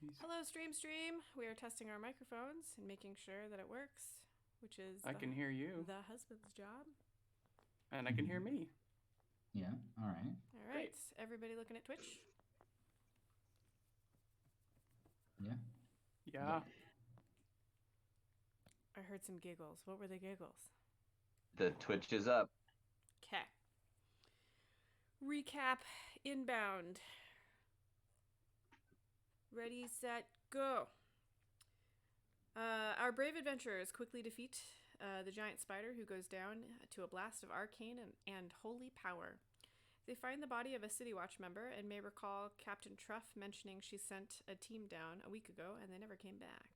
Jeez. Hello, Stream. We are testing our microphones and making sure that it works, which is I can hear you, the husband's job. and I can hear me. Yeah, all right. All Great. right, everybody looking at Twitch? Yeah. Yeah. I heard some giggles. What were the giggles? The Twitch is up. Okay. Recap inbound. Ready, set, go. Our brave adventurers quickly defeat the giant spider who goes down to a blast of arcane and holy power. They find the body of a City Watch member and may recall Captain Truff mentioning she sent a team down a week ago and they never came back.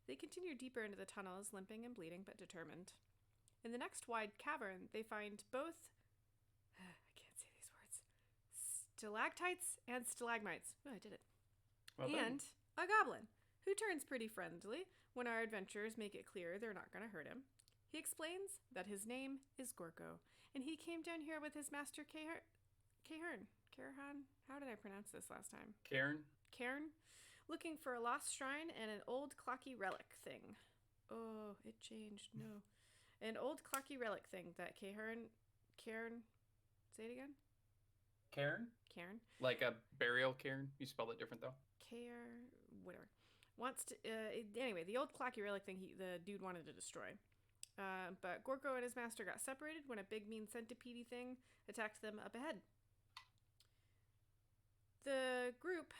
They continue deeper into the tunnels, limping and bleeding but determined. In the next wide cavern, they find both. I can't say these words. Stalactites and stalagmites. Oh, I did it. Well done. And a goblin, who turns pretty friendly when our adventurers make it clear they're not going to hurt him. He explains that his name is Gorko, and he came down here with his master Cairn. Cairn? How did I pronounce this last time? Karen. Cairn? Looking for a lost shrine and an old clocky relic thing. Oh, it changed. No. An old clocky relic thing that Cairn... Say it again? Karen? Cairn? Like a burial cairn. You spelled it different, though. Whatever. Wants to... anyway, the old clocky relic thing the dude wanted to destroy. But Gorko and his master got separated when a big mean centipede thing attacked them up ahead. The group,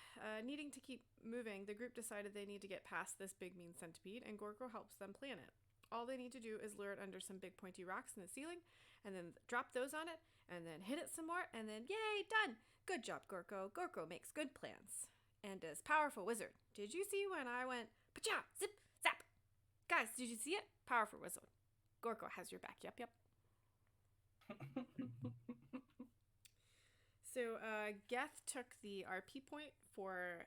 needing to keep moving, the group decided they need to get past this big mean centipede, and Gorko helps them plan it. All they need to do is lure it under some big pointy rocks in the ceiling, and then drop those on it, and then hit it some more, and then yay, done! Good job, Gorko. Gorko makes good plans. And is powerful wizard. Did you see when I went pacha, zip, zap? Guys, did you see it? Powerful wizard. Gorko has your back. Yep. So Geth took the RP point for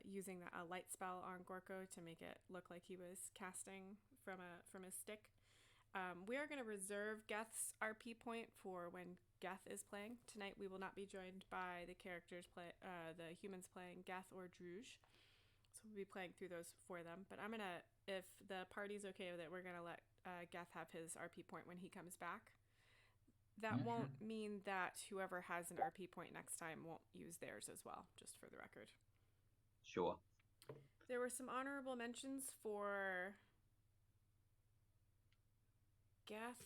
using a light spell on Gorko to make it look like he was casting from his stick. We are going to reserve Geth's RP point for when Geth is playing. Tonight we will not be joined by the humans playing Geth or Druge. So we'll be playing through those for them. But if the party's okay with it, we're going to let Geth have his RP point when he comes back. That Yeah, won't sure. mean that whoever has an RP point next time won't use theirs as well, just for the record. Sure. There were some honorable mentions for Geth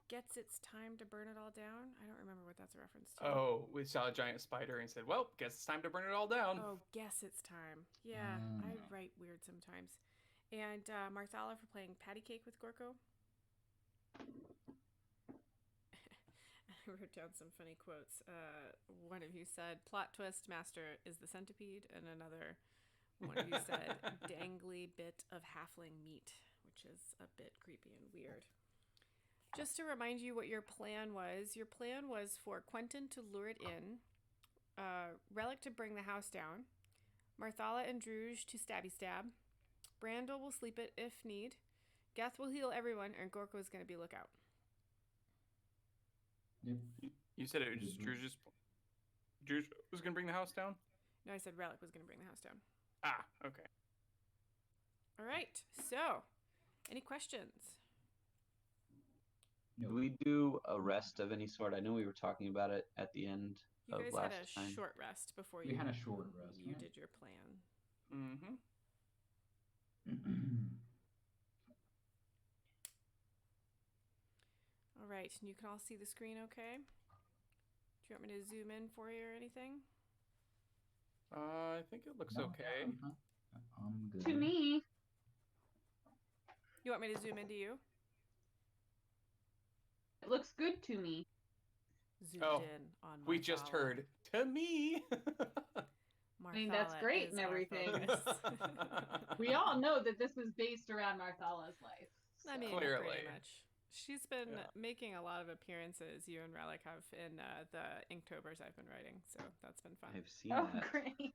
gets its time to burn it all down. I don't remember what that's a reference to. Oh, we saw a giant spider and said, well, guess it's time to burn it all down. Oh, guess it's time. Yeah, I write weird sometimes. And Marthala for playing patty cake with Gorko. I wrote down some funny quotes. One of you said, plot twist, master is the centipede. And one of you said, dangly bit of halfling meat, which is a bit creepy and weird. Just to remind you what your plan was for Quentin to lure it in, Relic to bring the house down, Marthala and Druge to stabby stab, Brandel will sleep it if need, Geth will heal everyone, and Gorko is going to be lookout. Yep. You said it was Druge was going to bring the house down? No, I said Relic was going to bring the house down. Ah, okay. All right, so, any questions? No. Do we do a rest of any sort? I know we were talking about it at the end You of guys last had a time. short rest before We had a short rest, you right? did your plan. Mm-hmm. All right, and you can all see the screen okay? Do you want me to zoom in for you or anything? I think it looks No, okay. I'm good. To me, You want me to zoom into you? it looks good to me. Zoomed in on my We just heard, to me. I mean, that's great and everything. Focus. We all know that this is based around Marthalla's life. I mean, Clearly. pretty much. She's been making a lot of appearances, you and Relic have, in the Inktober's I've been writing, so that's been fun. I've seen Oh, that. great.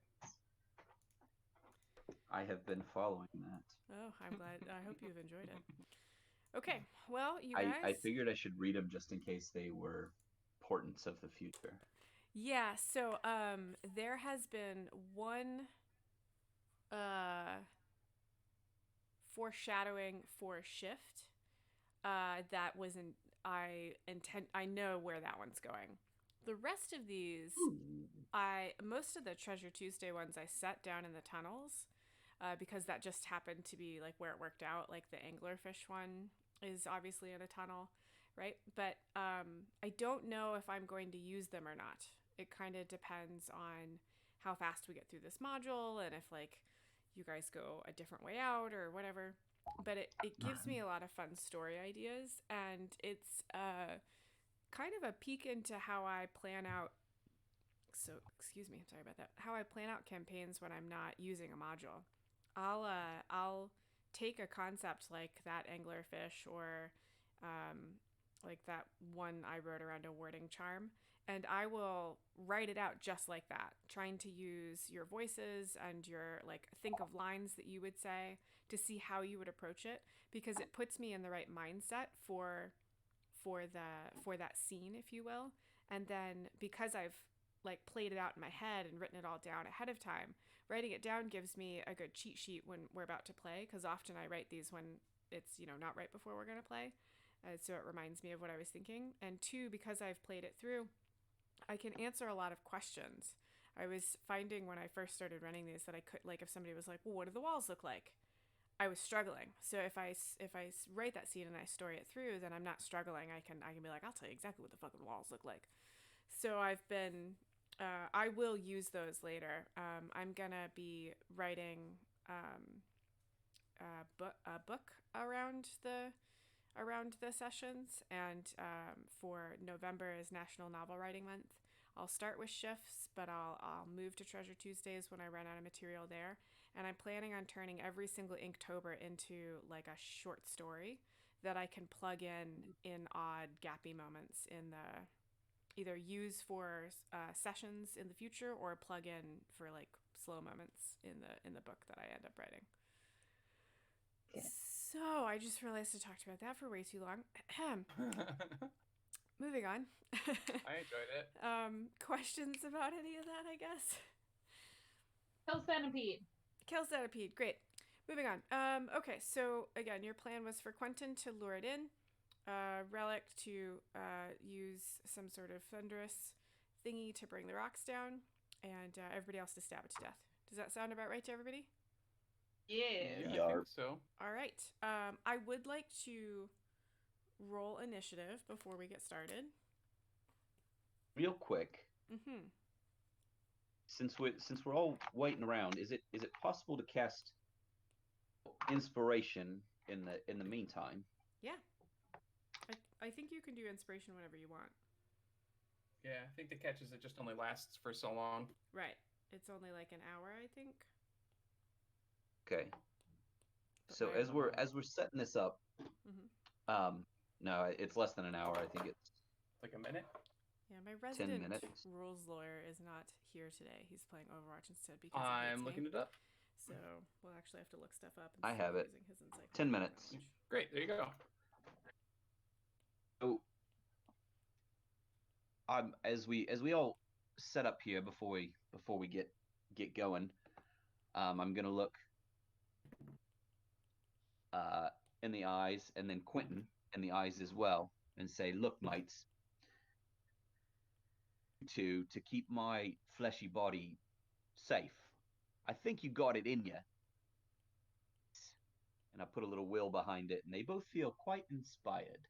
I have been following that. Oh, I'm glad. I hope you've enjoyed it. Okay, well, you guys... I figured I should read them just in case they were importance of the future. Yeah, so there has been one foreshadowing for Shift that was in I know where that one's going. The rest of these most of the Treasure Tuesday ones I set down in the tunnels because that just happened to be like where it worked out. Like the anglerfish one is obviously in a tunnel, right? But I don't know if I'm going to use them or not. It kind of depends on how fast we get through this module and if like you guys go a different way out or whatever. But it gives me a lot of fun story ideas, and it's kind of a peek into how I plan out. So excuse me, I'm sorry about that. How I plan out campaigns when I'm not using a module. I'll take a concept like that anglerfish or like that one I wrote around a wording charm, and I will write it out just like that, trying to use your voices and your like think of lines that you would say to see how you would approach it, because it puts me in the right mindset for that scene, if you will. And then because I've like played it out in my head and written it all down ahead of time, writing it down gives me a good cheat sheet when we're about to play, because often I write these when it's, you know, not right before we're going to play. So it reminds me of what I was thinking. And two, because I've played it through, I can answer a lot of questions. I was finding when I first started running these that I could, like, if somebody was like, well, what do the walls look like? I was struggling. So if I write that scene and I story it through, then I'm not struggling. I can be like, I'll tell you exactly what the fucking walls look like. So I've been, I will use those later. I'm gonna be writing a book around the sessions, and for November is National Novel Writing Month. I'll start with shifts, but I'll move to Treasure Tuesdays when I run out of material there. And I'm planning on turning every single Inktober into like a short story that I can plug in odd gappy moments in the, either use for sessions in the future or plug in for like slow moments in the book that I end up writing. Okay. So I just realized I talked about that for way too long. Moving on. I enjoyed it. Questions about any of that, I guess? Kill centipede. Kill centipede, great. Moving on. Okay, so again, your plan was for Quentin to lure it in, Relic to use some sort of thunderous thingy to bring the rocks down, and everybody else to stab it to death. Does that sound about right to everybody? Yeah. Yeah, I think so. All right. I would like to roll initiative before we get started. Real quick, Mm-hmm. since we're all waiting around, is it possible to cast inspiration in the meantime? Yeah. I think you can do inspiration whenever you want. Yeah, I think the catch is it just only lasts for so long. Right. It's only like an hour, I think. Okay. But So my- as we're setting this up, no, it's less than an hour. I think it's Like a minute? Yeah, my resident minutes. rules lawyer is not here today. He's playing Overwatch instead because he I'm hates looking me. it up. So we'll actually have to look stuff up. I have it. Using his 10 minutes. knowledge. Great, there you go. So as we all set up here before we get going, I'm gonna look in the eyes, and then Quentin in the eyes as well, and say, look, mates, to keep my fleshy body safe, I think you got it in you. And I put a little will behind it, and they both feel quite inspired.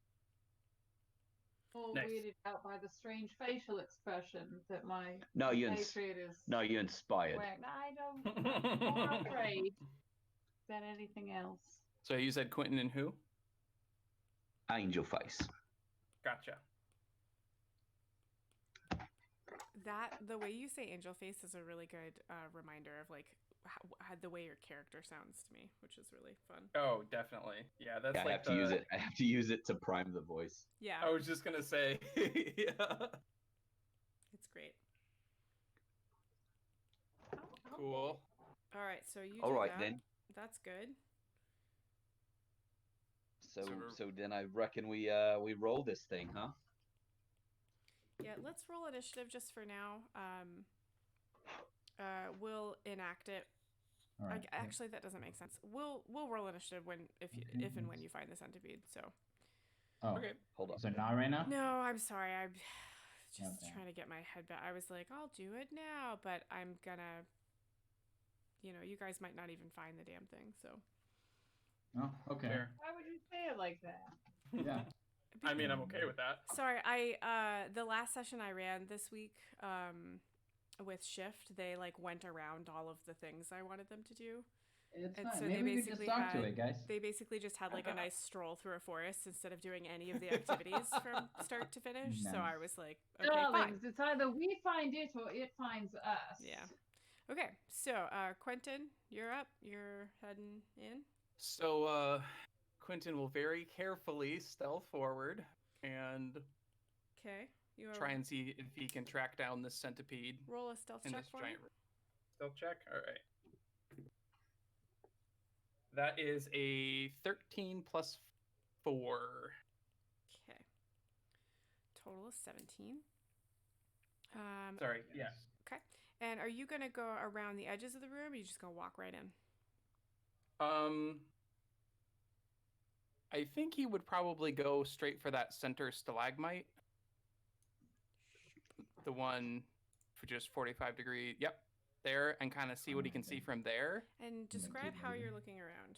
All Nice. weirded out by the strange facial expression that my No, you're compatriot is you're inspired. wearing. I'm more afraid than anything else. So you said Quentin and who? Angel face. Gotcha. The way you say angel face is a really good reminder of like how the way your character sounds to me, which is really fun. Oh, definitely. Yeah, that's Yeah, like I have to use it. I have to use it to prime the voice. Yeah, I was just gonna say, yeah. it's great. Cool. All right, so you All do right that. then. That's good. So then I reckon we roll this thing, huh? Yeah, let's roll initiative just for now. We'll enact it. All right. Actually, that doesn't make sense. We'll roll initiative if Okay, and when let's- you find the centipede. So. Oh, Okay. Hold up. so not right now? No, I'm sorry. I'm just Okay. trying to get my head back. I was like, I'll do it now, but I'm gonna. You guys might not even find the damn thing. So. Oh, okay. Fair. Why would you say it like that? Yeah. I mean, I'm okay with that. Sorry, the last session I ran this week with Shift, they like went around all of the things I wanted them to do. It's And fine. so Maybe they we could just basically talk to had- it, guys. They basically just had like a nice stroll through a forest instead of doing any of the activities from start to finish. So I Nice. was like, okay, fine. Darlings, it's either we find it or it finds us. Yeah. Okay, so Quentin, you're up. You're heading in. So, Quentin will very carefully stealth forward and Okay, you try and see if he can track down this centipede roll a stealth in check this for me. giant room. Stealth check? Alright. That is a 13 plus 4. Okay. Total is 17. Sorry, yeah. Okay. And are you going to go around the edges of the room or are you just going to walk right in? I think he would probably go straight for that center stalagmite. The one for just 45 degree. Yep. There, and kind of see what he can see from there. And keep describe how moving. you're looking around.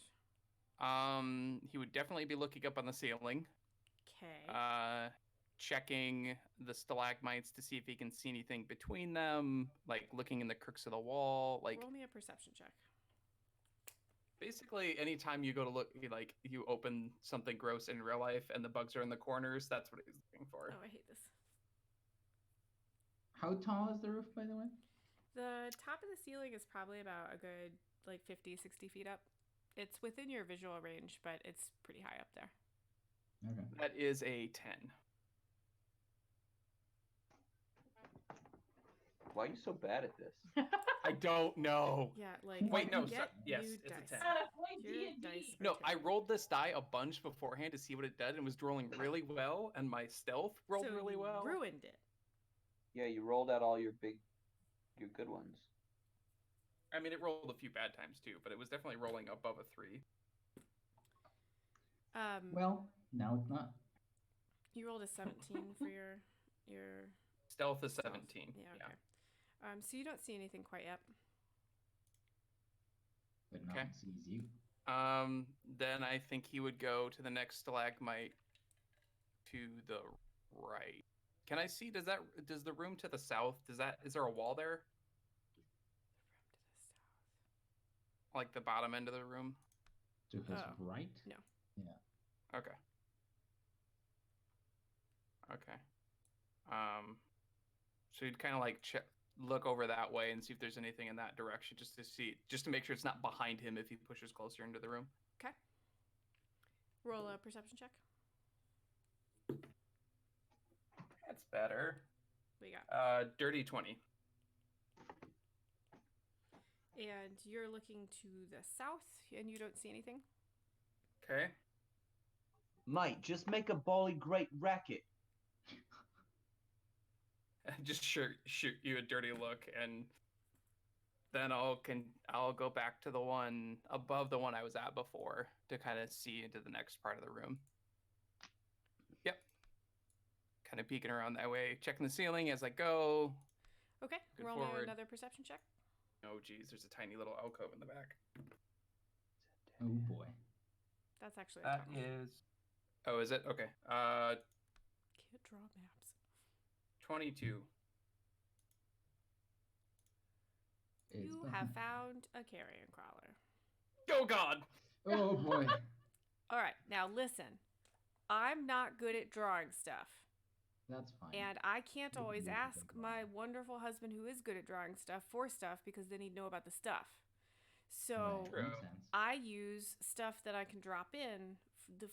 He would definitely be looking up on the ceiling. Okay. Checking the stalagmites to see if he can see anything between them, like looking in the crooks of the wall. Like Roll me a perception check. basically, anytime you go to look, you open something gross in real life and the bugs are in the corners, that's what he's looking for. Oh, I hate this. How tall is the roof, by the way? The top of the ceiling is probably about a good like 50, 60 feet up. It's within your visual range, but it's pretty high up there. Okay. That is a 10. Why are you so bad at this? I don't know. Yeah, like Wait, no, you so- get yes, new it's a dice. 10. Your D&D. dice are No, I terrible. rolled this die a bunch beforehand to see what it did and was rolling really well, and my stealth rolled So really you well. ruined it. Yeah, you rolled out all your good ones. I mean, it rolled a few bad times too, but it was definitely rolling above a 3. Well, now it's not. You rolled a 17 for your Stealth is stealth. 17. Yeah, okay. So you don't see anything quite yet. But no Okay. one sees you. Then I think he would go to the next stalagmite to the right. Can I see? Does the room to the south? Is there a wall there? Like the bottom end of the room? To his Oh, right? no. Yeah. Okay. Okay. So you'd kind of like look over that way and see if there's anything in that direction, just to make sure it's not behind him if he pushes closer into the room. Okay. Roll a perception check. That's better. What you got? Dirty 20. And you're looking to the south, and you don't see anything. Okay. Mate, just make a bally great racket. Just shoot you a dirty look, and then I'll go back to the one above the one I was at before to kind of see into the next part of the room. Yep. Kind of peeking around that way, checking the ceiling as I go. Okay. Good Roll me forward. another perception check. Oh geez, there's a tiny little alcove in the back. Oh boy. That's actually a That tunnel. is. Oh, is it? Okay. Can't draw maps. 22. It's You behind. have found a carrion crawler. Oh God. Oh boy. All right, now listen. I'm not good at drawing stuff. That's fine. And I can't You can always use a ask big my drawing. wonderful husband who is good at drawing stuff for stuff because then he'd know about the stuff. So Right, True. makes sense. I use stuff that I can drop in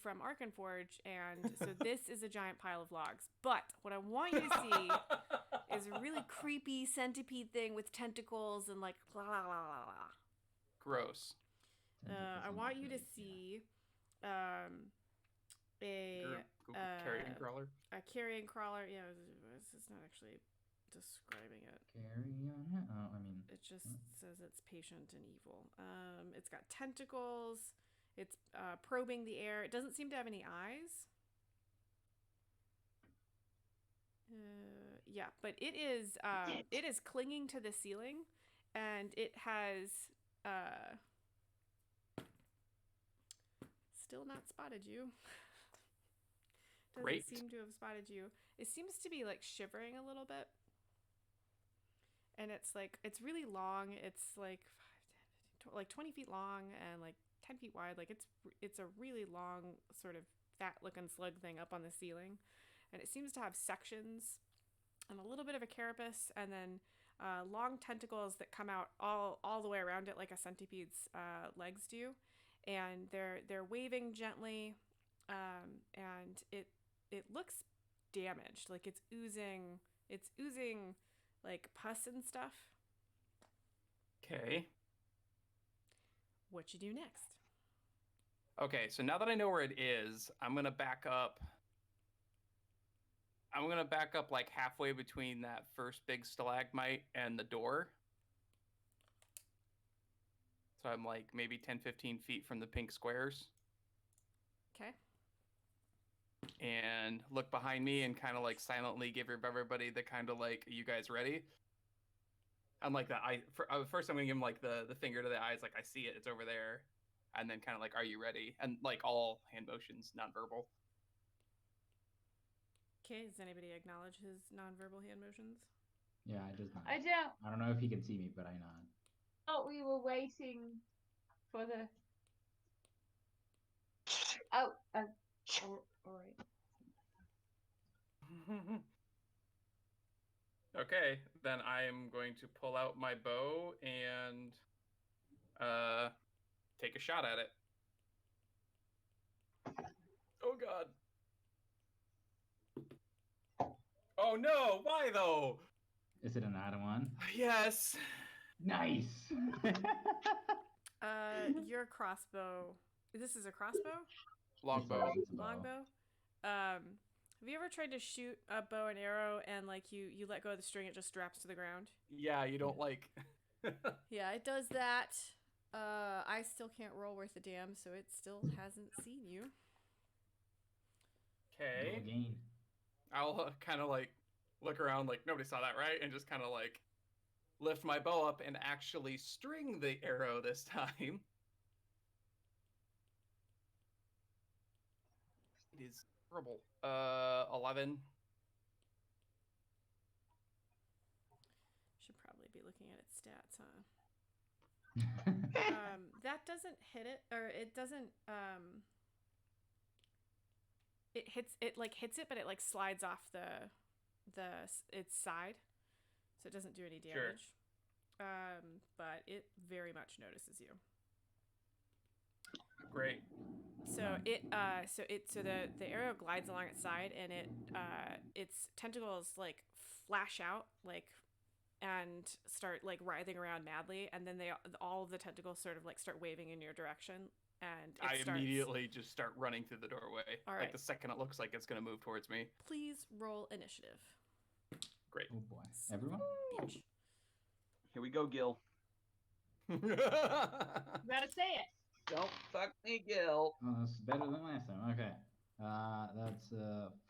from Arkenforge, and so this is a giant pile of logs. But what I want you to see is a really creepy centipede thing with tentacles and like blah blah blah blah blah. Gross. I want you to see a Google carrion crawler. carrion crawler. Yeah, this it's not actually describing it. Carrion. Oh, I mean. It just what? says it's patient and evil. It's got tentacles. It's probing the air. It doesn't seem to have any eyes. Yeah, but it is clinging to the ceiling, and it has still not spotted you. Doesn't Great. seem to have spotted you. It seems to be like shivering a little bit. And it's really long. It's like 20 feet long and like 10 feet wide. Like it's a really long sort of fat looking slug thing up on the ceiling. And it seems to have sections and a little bit of a carapace, and then long tentacles that come out all the way around it like a centipede's legs do. And they're waving gently, and it looks damaged. Like it's oozing like pus and stuff. Okay. What you do next? Okay, so now that I know where it is, I'm gonna back up. I'm gonna back up like halfway between that first big stalagmite and the door. So I'm like maybe 10, 15 feet from the pink squares. Okay. And look behind me and kind of like silently give everybody the kind of like, are you guys ready? I'm like that. First I'm gonna give him like the finger to the eyes, like I see it, it's over there, and then kind of like, are you ready? And like all hand motions, nonverbal. Okay. Does anybody acknowledge his nonverbal hand motions? Yeah, I just nod. I don't know if he can see me, but I nod. thought we were waiting for the. Oh, all right. Okay, then I am going to pull out my bow and take a shot at it. Oh god. Oh no, why though? Is it an add one? Yes. Nice. Your crossbow. This is a crossbow? Longbow. It's a bow. Longbow? Have you ever tried to shoot a bow and arrow and like you let go of the string, it just drops to the ground? Yeah, you don't like. Yeah, it does that. I still can't roll worth a damn, so it still hasn't seen you. Okay. Roll again. I'll kind of like look around like nobody saw that, right? And just kind of like lift my bow up and actually string the arrow this time. It is horrible. 11. Should probably be looking at its stats, huh? That doesn't hit it, or it doesn't. It hits it, but it like slides off its side, so it doesn't do any damage. Sure. But it very much notices you. Great. So the arrow glides along its side, and its tentacles like flash out and start like writhing around madly, and then all of the tentacles sort of like start waving in your direction, and immediately just start running through the doorway. All right. Like the second it looks like it's gonna move towards me. Please roll initiative. Great. Oh boy. Everyone? Bitch. Here we go, Gil. You gotta say it. Don't fuck me, Gil. Oh, that's better than last time. Okay. That's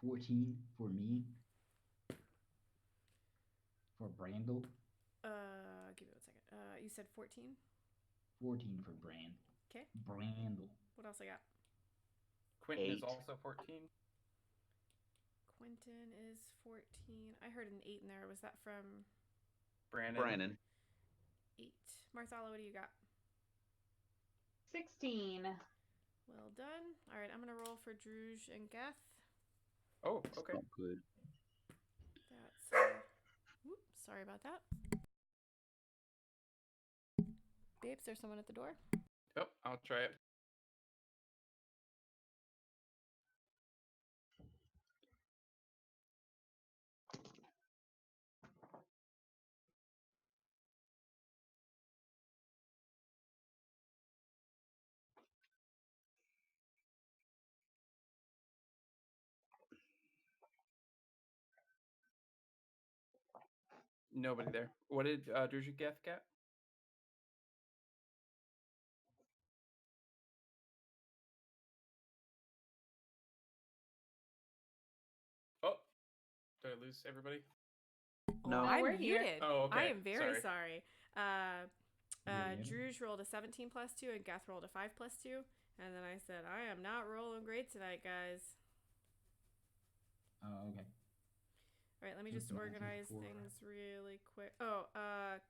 14 for me. For Brandel. Give me 1 second. You said 14? 14 for Brand. Okay. Brandel. What else I got? Quentin is 8. also 14. Quentin is 14. I heard an 8 in there. Was that from Brandon. 8? Marthala, what do you got? 16. Well done. All right, I'm gonna roll for Druge and Geth. Oh, okay. Not good. That's whoops, sorry about that. Babes, there's someone at the door. Yep, I'll try it. Nobody there. What did Druja get? Oh, did I lose everybody? No. I'm we're here. muted. Oh, okay. I am very Sorry. sorry. Muted. Druge rolled a 17 plus 2 and Geth rolled a 5 plus 2. And then I said, I am not rolling great tonight, guys. Oh, okay. All right, let me Just just organize 94. things really quick. Oh,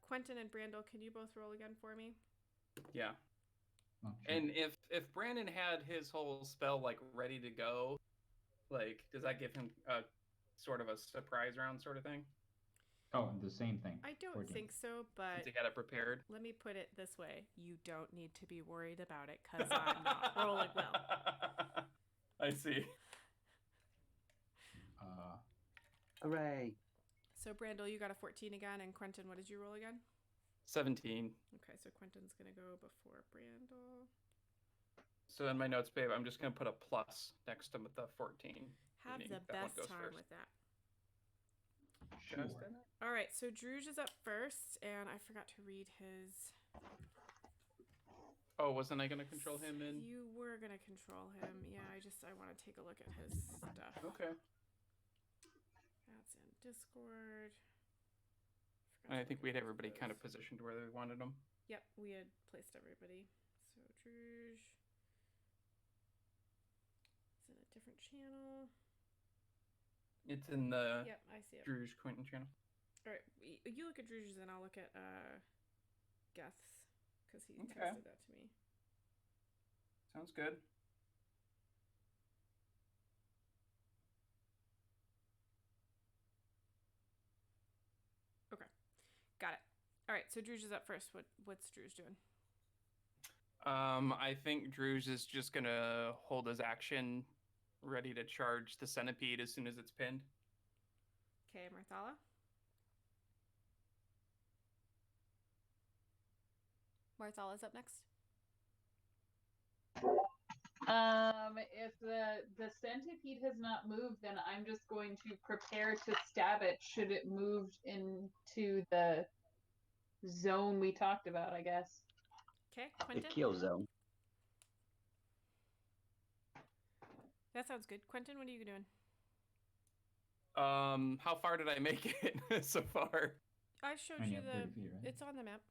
Quentin and Brandel, can you both roll again for me? Yeah. Oh, sure. And if Brandon had his whole spell like ready to go, like does that give him a sort of a surprise round sort of thing? Oh, the same thing. I don't 14. think so, but Since he had it prepared. let me put it this way. You don't need to be worried about it because I'm not rolling well. I see. Hooray! So, Brandel, you got a 14 again, and Quentin, what did you roll again? 17. Okay, so Quentin's going to go before Brandel. So in my notes, babe, I'm just gonna put a plus next to the 14. Have meaning the that one best goes time first. with that. Sure. Just in it? All right, so Druge is up first, and I forgot to read his. Oh, wasn't I gonna control him in? You were gonna control him. Yeah, I want to take a look at his stuff. Okay. That's in Discord. And I think we had everybody kind of positioned where we wanted them. Yep, we had placed everybody. So Druge is in a different channel. It's in the Yep, I see it. Druge Quentin channel. All right, you look at Druge's, and I'll look at Geth's because he Okay. texted that to me. Sounds good. Got it. All right, so Druge is up first. What's Druge doing? I think Druge is just gonna hold his action, ready to charge the centipede as soon as it's pinned. Okay, Marthala. Marthala's up next. If the centipede has not moved, then I'm just going to prepare to stab it should it move into the zone we talked about, I guess. Okay, The Quentin. kill zone. That sounds good. Quentin, what are you doing? How far did I make it so far? I showed And you you have 30 feet, right? It's on the map.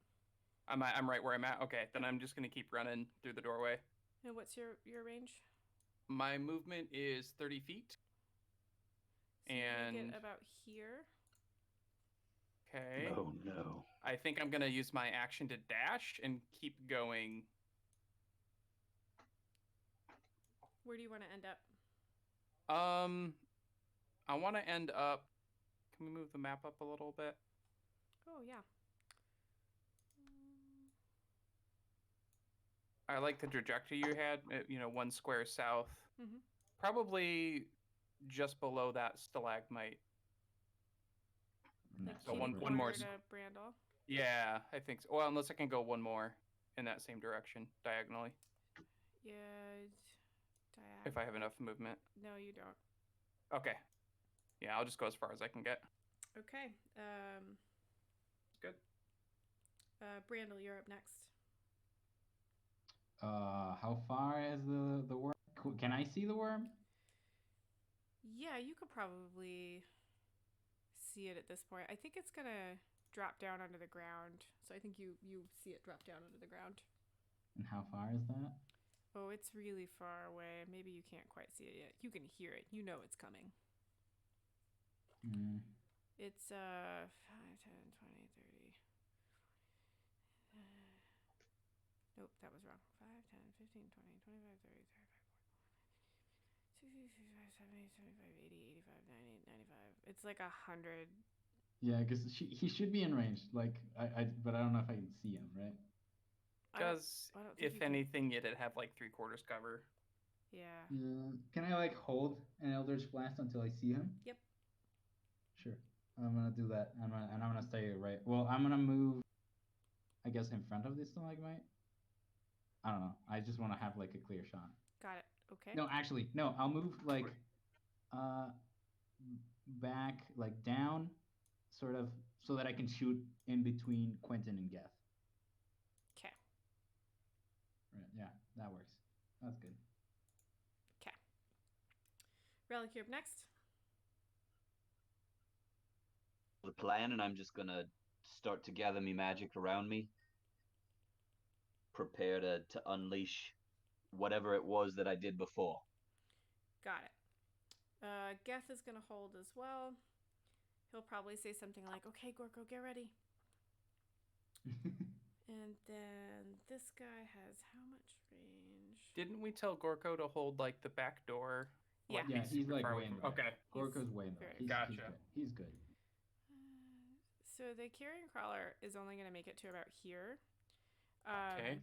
I'm right where I'm at. Okay, then I'm just gonna keep running through the doorway. And what's your range? My movement is 30 feet. So you're gonna And get about here. okay. Oh no. I think I'm gonna use my action to dash and keep going. Where do you want to end up? I want to end up. Can we move the map up a little bit? Oh yeah. I like the trajectory you had. 1 square south. Mm-hmm. Probably just below that stalagmite. Like So kitty one more. corner to Brandel. Yeah, I think so. Well, unless I can go one more in that same direction diagonally. Yeah. If I have enough movement. No, you don't. Okay. Yeah, I'll just go as far as I can get. Okay. Good. Brandel, you're up next. How far is the worm? Can I see the worm? Yeah, you could probably see it at this point. I think it's gonna drop down under the ground. So I think you see it drop down under the ground. And how far is that? Oh, it's really far away. Maybe you can't quite see it yet. You can hear it. You know it's coming. Mm. It's 5, 10, 20, 30. Nope, that was wrong. 5, 10, 15, 20, 25, 30, 35, 40, 60, 65, 70, 75, 80, 85, 90, 95. It's like 100. Yeah, because he should be in range. Like but I don't know if I can see him, right? Because I don't think if you can- anything, it'd have like 3/4 cover. Yeah. Yeah. Can I like hold an Eldritch Blast until I see him? Yep. Sure. I'm gonna do that. I'm gonna stay right. Well, I'm gonna move. I guess in front of this stalagmite. I don't know. I just want to have like a clear shot. Got it. Okay. No, actually, no. I'll move like back, like down, sort of so that I can shoot in between Quentin and Geth. Okay. Right, yeah, that works. That's good. Okay. Relic, you're up next. The plan, and I'm just gonna start to gather me magic around me, prepare to unleash whatever it was that I did before. Got it. Geth is gonna hold as well. He'll probably say something like, "Okay, Gorko, get ready." And then this guy has how much range? Didn't we tell Gorko to hold like the back door? Yeah. Yeah, he's super like far way away in from- there. Okay. Gorko's way in there. very He's Gotcha. good. He's good. So the carrion crawler is only gonna make it to about here. Okay.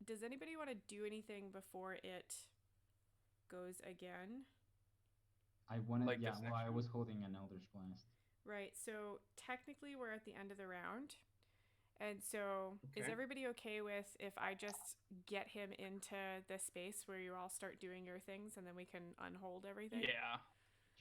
Does anybody want to do anything before it goes again? I wanted, Like yeah. this Well, I next was holding an Eldritch Blast. Right. So technically, we're at the end of the round, and so is Okay. everybody okay with if I just get him into the space where you all start doing your things, and then we can unhold everything? Yeah.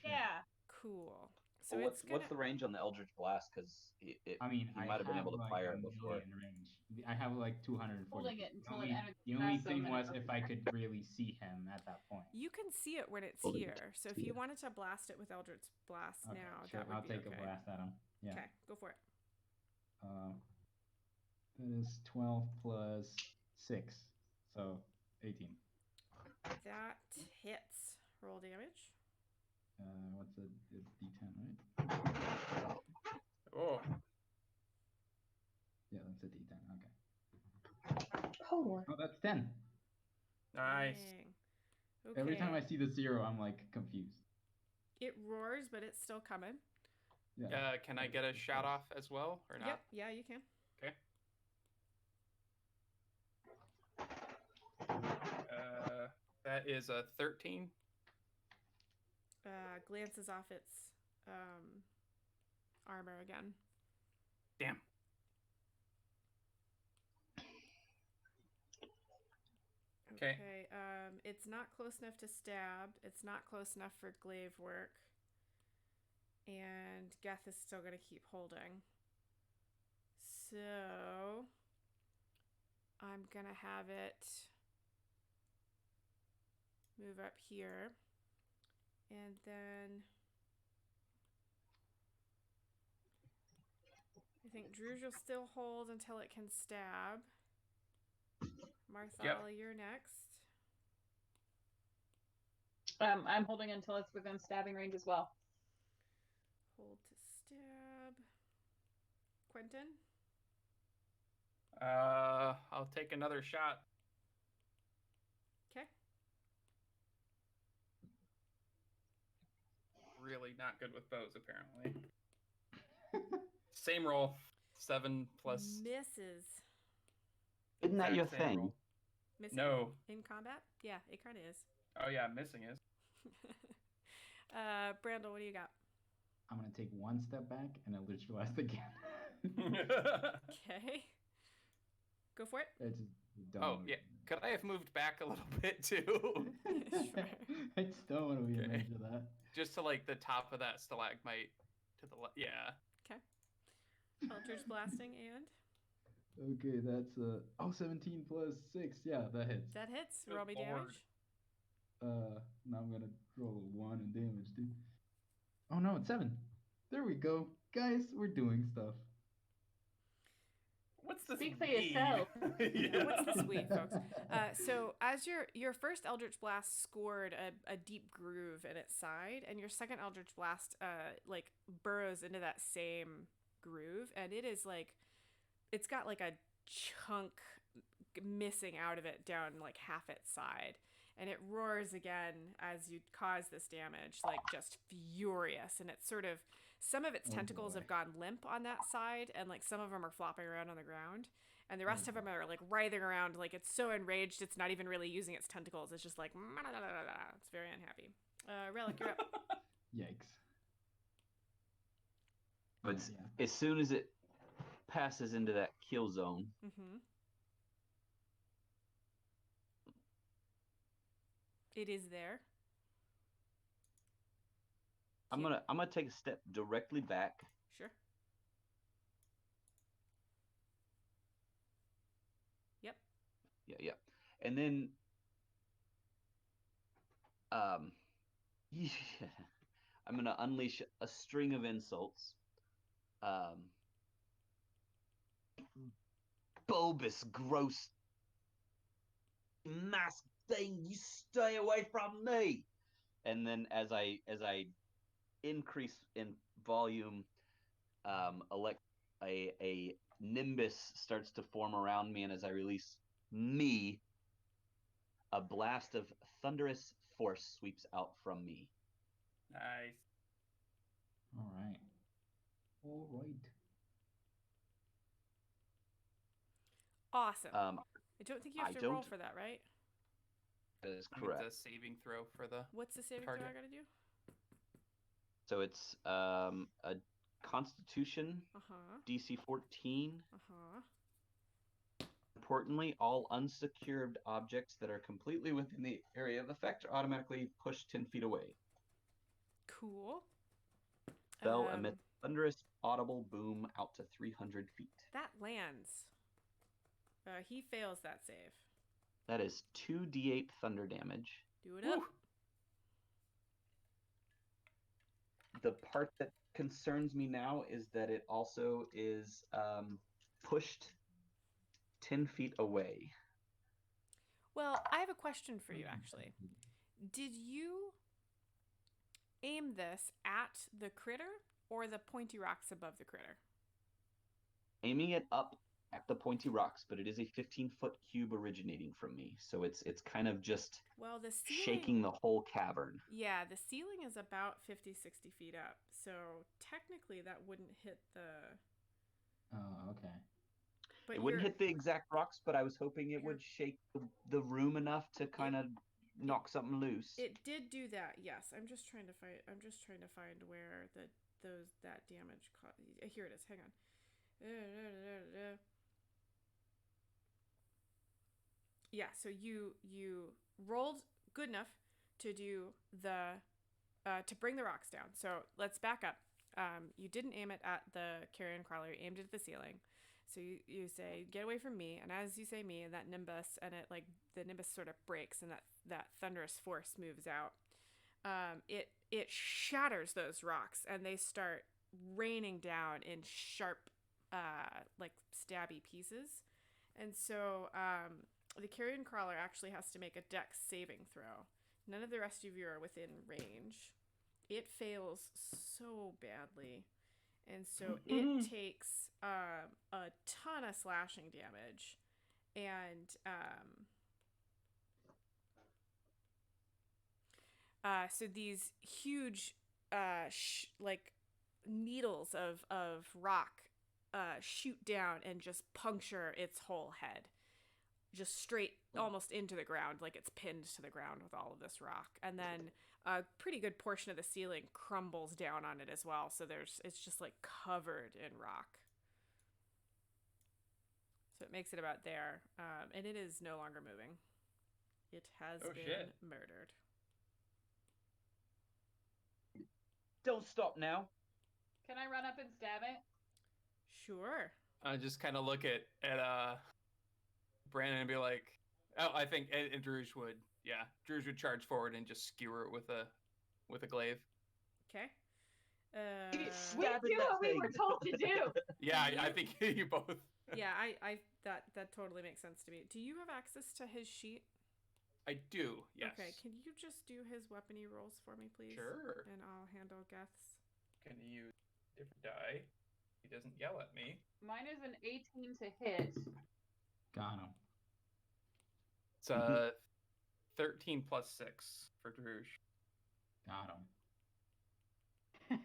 Sure. Yeah. Cool. So Well, it's what's gonna. the range on the Eldritch Blast? Because I mean, he I might have been able to like fire a it before. million range. I have like 240. Holding it until it enters The only passive thing and was it if I could really see him at that point. You can see it when it's Holding it. here. So if you wanted to blast it with Eldritch Blast Okay, now, sure. that would I'll be take okay. a blast at him. Yeah. Okay, go for it. That is 12 plus 6, so 18. That hits. Roll damage. What's a D10, right? Oh. Yeah, that's a D10. Okay. Oh. Oh, that's 10. Nice. Dang. Okay. Every time I see the 0, I'm like confused. It roars, but it's still coming. Yeah. Can I get a shout off as well or not? Yep. Yeah, you can. Okay. That is a 13. Glances off its armor again. Damn. Okay. It's not close enough to stab. It's not close enough for glaive work. And Geth is still going to keep holding. So I'm going to have it move up here. And then I think Druge will still hold until it can stab. Marthala, you're next. I'm holding until it's within stabbing range as well. Hold to stab. Quentin? I'll take another shot. Okay. Really not good with bows, apparently. Same roll. 7 plus. Misses. Isn't that your exact same thing? roll. Missing No. in combat? Yeah, it kind of is. Oh yeah, missing is. Brandel, what do you got? I'm going to take one step back and Eldritch Blast again. Okay. Go for it. I just don't Oh wanna yeah. be- Could I have moved back a little bit too? Sure. I just don't want to be in Okay. range of that. Just to like the top of that stalagmite to the left. Yeah. Eldritch blasting and Okay, that's 17 plus 6. Yeah, that hits. that hits. Good Roll me lord. damage. Now I'm gonna roll a 1 in damage, dude. Oh no, it's 7. There we go. Guys, we're doing stuff. What's this? Speak for we? yourself. Yeah, what's this we, folks? So as your first Eldritch Blast scored a deep groove in its side, and your second Eldritch Blast like burrows into that same groove, and it is like it's got like a chunk missing out of it down like half its side, and it roars again as you cause this damage, like just furious, and it's sort of some of its Oh, tentacles boy. have gone limp on that side, and like some of them are flopping around on the ground, and the rest Oh, of them are like writhing around, like it's so enraged it's not even really using its tentacles. It's just like it's very unhappy. Relic, you're up. Yikes. But Yeah. as soon as it passes into that kill zone, Mm-hmm. It is there. I'm gonna take a step directly back Sure. Yeah. And then, yeah, I'm gonna unleash a string of insults. Bulbous, gross, masked thing, you stay away from me. And then as I increase in volume, a nimbus starts to form around me, and as I release me, a blast of thunderous force sweeps out from me. Nice. All right. All right. Awesome. Um, I don't think you have I to roll don't- for that, right? that is I mean, it's correct. a saving throw for the. What's the saving Target. throw I gotta do? So it's a Constitution Uh-huh. DC 14. Uh-huh. Importantly, all unsecured objects that are completely within the area of effect are automatically pushed 10 feet away. Cool. Spell emits thunderous, audible boom out to 300 feet. That lands. He fails that save. That is 2d8 thunder damage. Do it up. Woo. The part that concerns me now is that it also is pushed 10 feet away. Well, I have a question for you, actually. Did you aim this at the critter or the pointy rocks above the critter? Aiming it up at the pointy rocks, but it is a 15-foot cube originating from me, so it's kind of just Well, the ceiling... shaking the whole cavern. Yeah, the ceiling is about 50, 60 feet up, so technically that wouldn't hit the... Oh, okay. But It wouldn't hit the exact rocks, but I was hoping it would shake the room enough to kind of knock something loose. It did do that, yes. I'm just trying to find where that damage caused. Here it is. Hang on. Yeah, so you rolled good enough to do to bring the rocks down. So let's back up. You didn't aim it at the carrion crawler. You aimed it at the ceiling. So you say, "Get away from me," and as you say "me," and that nimbus, and it the nimbus sort of breaks, and that thunderous force moves out. It shatters those rocks, and they start raining down in sharp, stabby pieces. And so the carrion crawler actually has to make a dex saving throw. None of the rest of you are within range. It fails so badly. And so it takes a ton of slashing damage. And so these huge needles of rock shoot down and just puncture its whole head. Just straight almost into the ground, like it's pinned to the ground with all of this rock. And then a pretty good portion of the ceiling crumbles down on it as well. So it's just like covered in rock. So it makes it about there. And it is no longer moving. It has been murdered. Don't stop now. Can I run up and stab it? Sure. I just kind of look at Brandon and be like, oh, I think and Druge would, Druge would charge forward and just skewer it with a glaive. Okay. We do what we were told to do. Yeah, I think you both. Yeah, I that totally makes sense to me. Do you have access to his sheet? I do. Yes. Okay. Can you just do his weapony rolls for me, please? Sure. And I'll handle Geth's. Can you use different die? He doesn't yell at me. Mine is an 18 to hit. Got him. It's 13 plus 6 for Druge. Got him.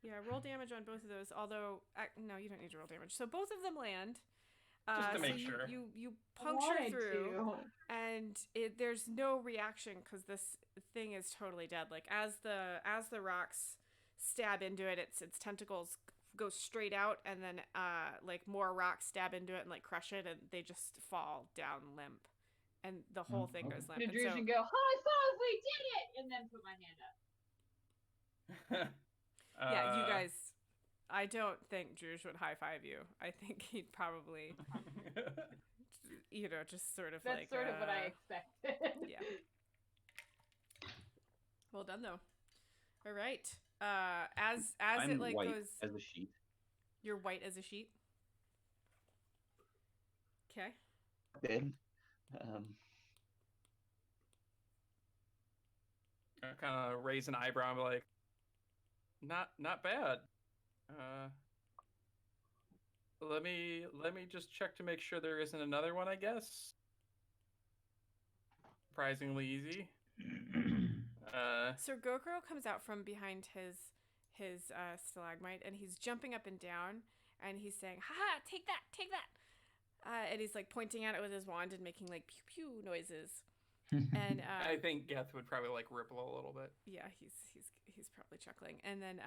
Yeah, roll damage on both of those. Although, no, you don't need to roll damage. So both of them land. Just to make so sure. You puncture through, and there's no reaction because this thing is totally dead. Like as the rocks stab into it, its tentacles go straight out, and then more rocks stab into it and crush it, and they just fall down limp, and the whole thing goes limp. And And so, go, high five, we did it, and then put my hand up. yeah, you guys. I don't think Druge would high five you. I think he'd probably just sort of That's like sort of what I expected. Yeah. Well done though. All right. As I'm it like white goes, as a sheet. you're white as a sheet. Okay. Then, I kind of raise an eyebrow and be like, not bad. Let me just check to make sure there isn't another one, I guess. Surprisingly easy. So Gokuro comes out from behind his stalagmite, and he's jumping up and down, and he's saying, "Ha! Take that! Take that!" And he's like pointing at it with his wand and making like pew pew noises. And I think Geth would probably like ripple a little bit. yeah, he's probably chuckling. And then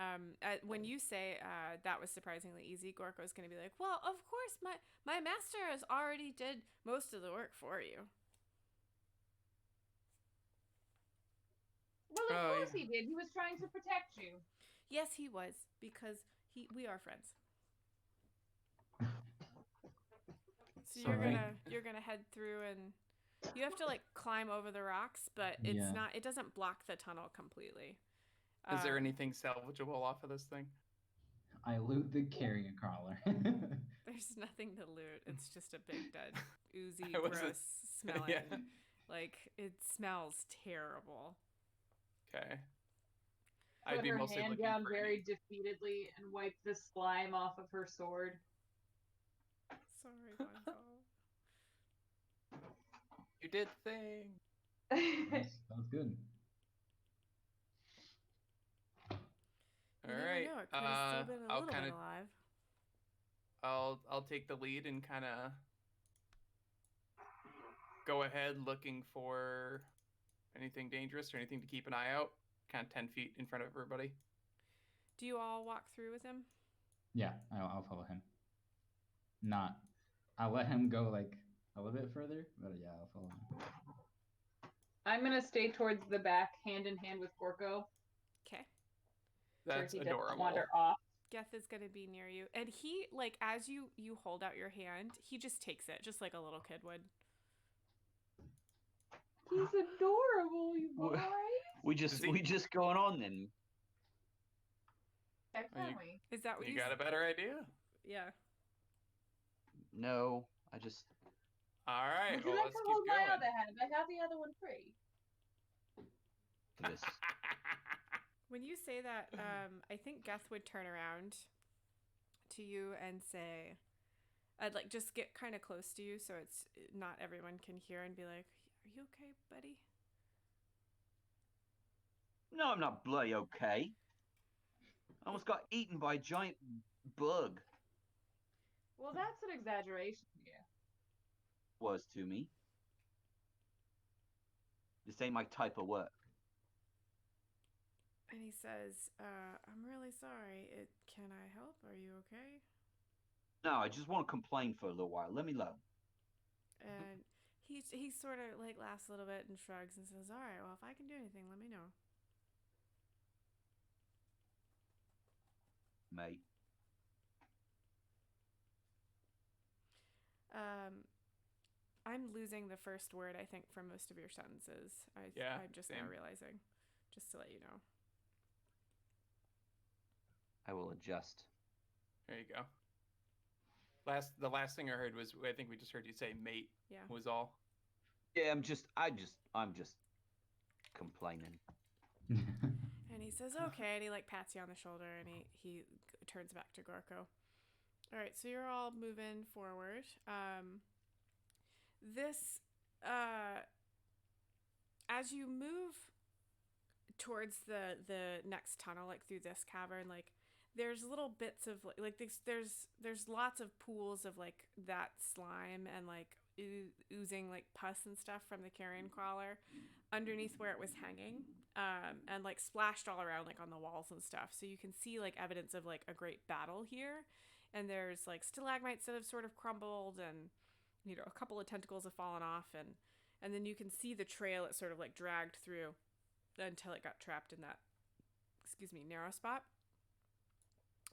when you say that was surprisingly easy, Gorko's going to be like, "Well, of course, my master has already did most of the work for you." Well, of Oh, course yeah. he did. He was trying to protect you. Yes, he was, because we are friends. So Sorry. you're gonna head through, and you have to like climb over the rocks, but Yeah. it doesn't block the tunnel completely. Is there Um, anything salvageable off of this thing? I loot the carrion crawler. There's nothing to loot. It's just a big dead, oozy, I wasn't- gross smelling. Yeah. Like it smells terrible. Okay. Put I'd be her mostly hand looking down for very any- defeatedly and wipe the slime off of her sword. Sorry, Gonzalo. You did thing. Sounds good. All You never right. know. It could have still been a I'll little kind bit of alive. I'll take the lead and kind of go ahead looking for anything dangerous or anything to keep an eye out. Kind of 10 feet in front of everybody. Do you all walk through with him? Yeah, I'll follow him. I'll let him go like a little bit further, but yeah, I'll follow him. I'm gonna stay towards the back, hand in hand with Gorko. Okay. That's He doesn't adorable. wander off. Geth is gonna be near you, and he like as you hold out your hand, he just takes it, just like a little kid would. He's adorable, you Wha- boys. we he- just going on then. Yeah, Are you- can we? Is that what You got a better idea? Yeah. No, I just All right. Would you Well, like let's to keep hold going. my other hand? I have the other one free. this. When you say that, I think Geth would turn around to you and say, I'd like just get kind of close to you so it's not everyone can hear and be like, "Are you okay, buddy?" No, I'm not bloody okay. I almost got eaten by a giant bug. Well, that's an exaggeration, yeah. Was to me. This ain't my type of work. And he says, "I'm really sorry. Can I help? Are you okay?" No, I just want to complain for a little while. Let me alone. And he sort of like laughs a little bit and shrugs and says, "All right, well, if I can do anything, let me know." Mate. I'm losing the first word, I think, from most of your sentences. Yeah, I'm just same. now realizing, just to let you know. I will adjust. There you go. The last thing I heard was I think we just heard you say mate. Yeah. Was all. Yeah, I'm just complaining. And he says, "Okay," and he like pats you on the shoulder, and he turns back to Gorko. All right, so you're all moving forward. As you move towards the next tunnel, like through this cavern, like there's little bits of like there's lots of pools of like that slime and like oozing like pus and stuff from the carrion crawler underneath where it was hanging, and like splashed all around like on the walls and stuff, so you can see like evidence of like a great battle here. And there's like stalagmites that have sort of crumbled, and a couple of tentacles have fallen off, and then you can see the trail it sort of like dragged through until it got trapped in that narrow spot.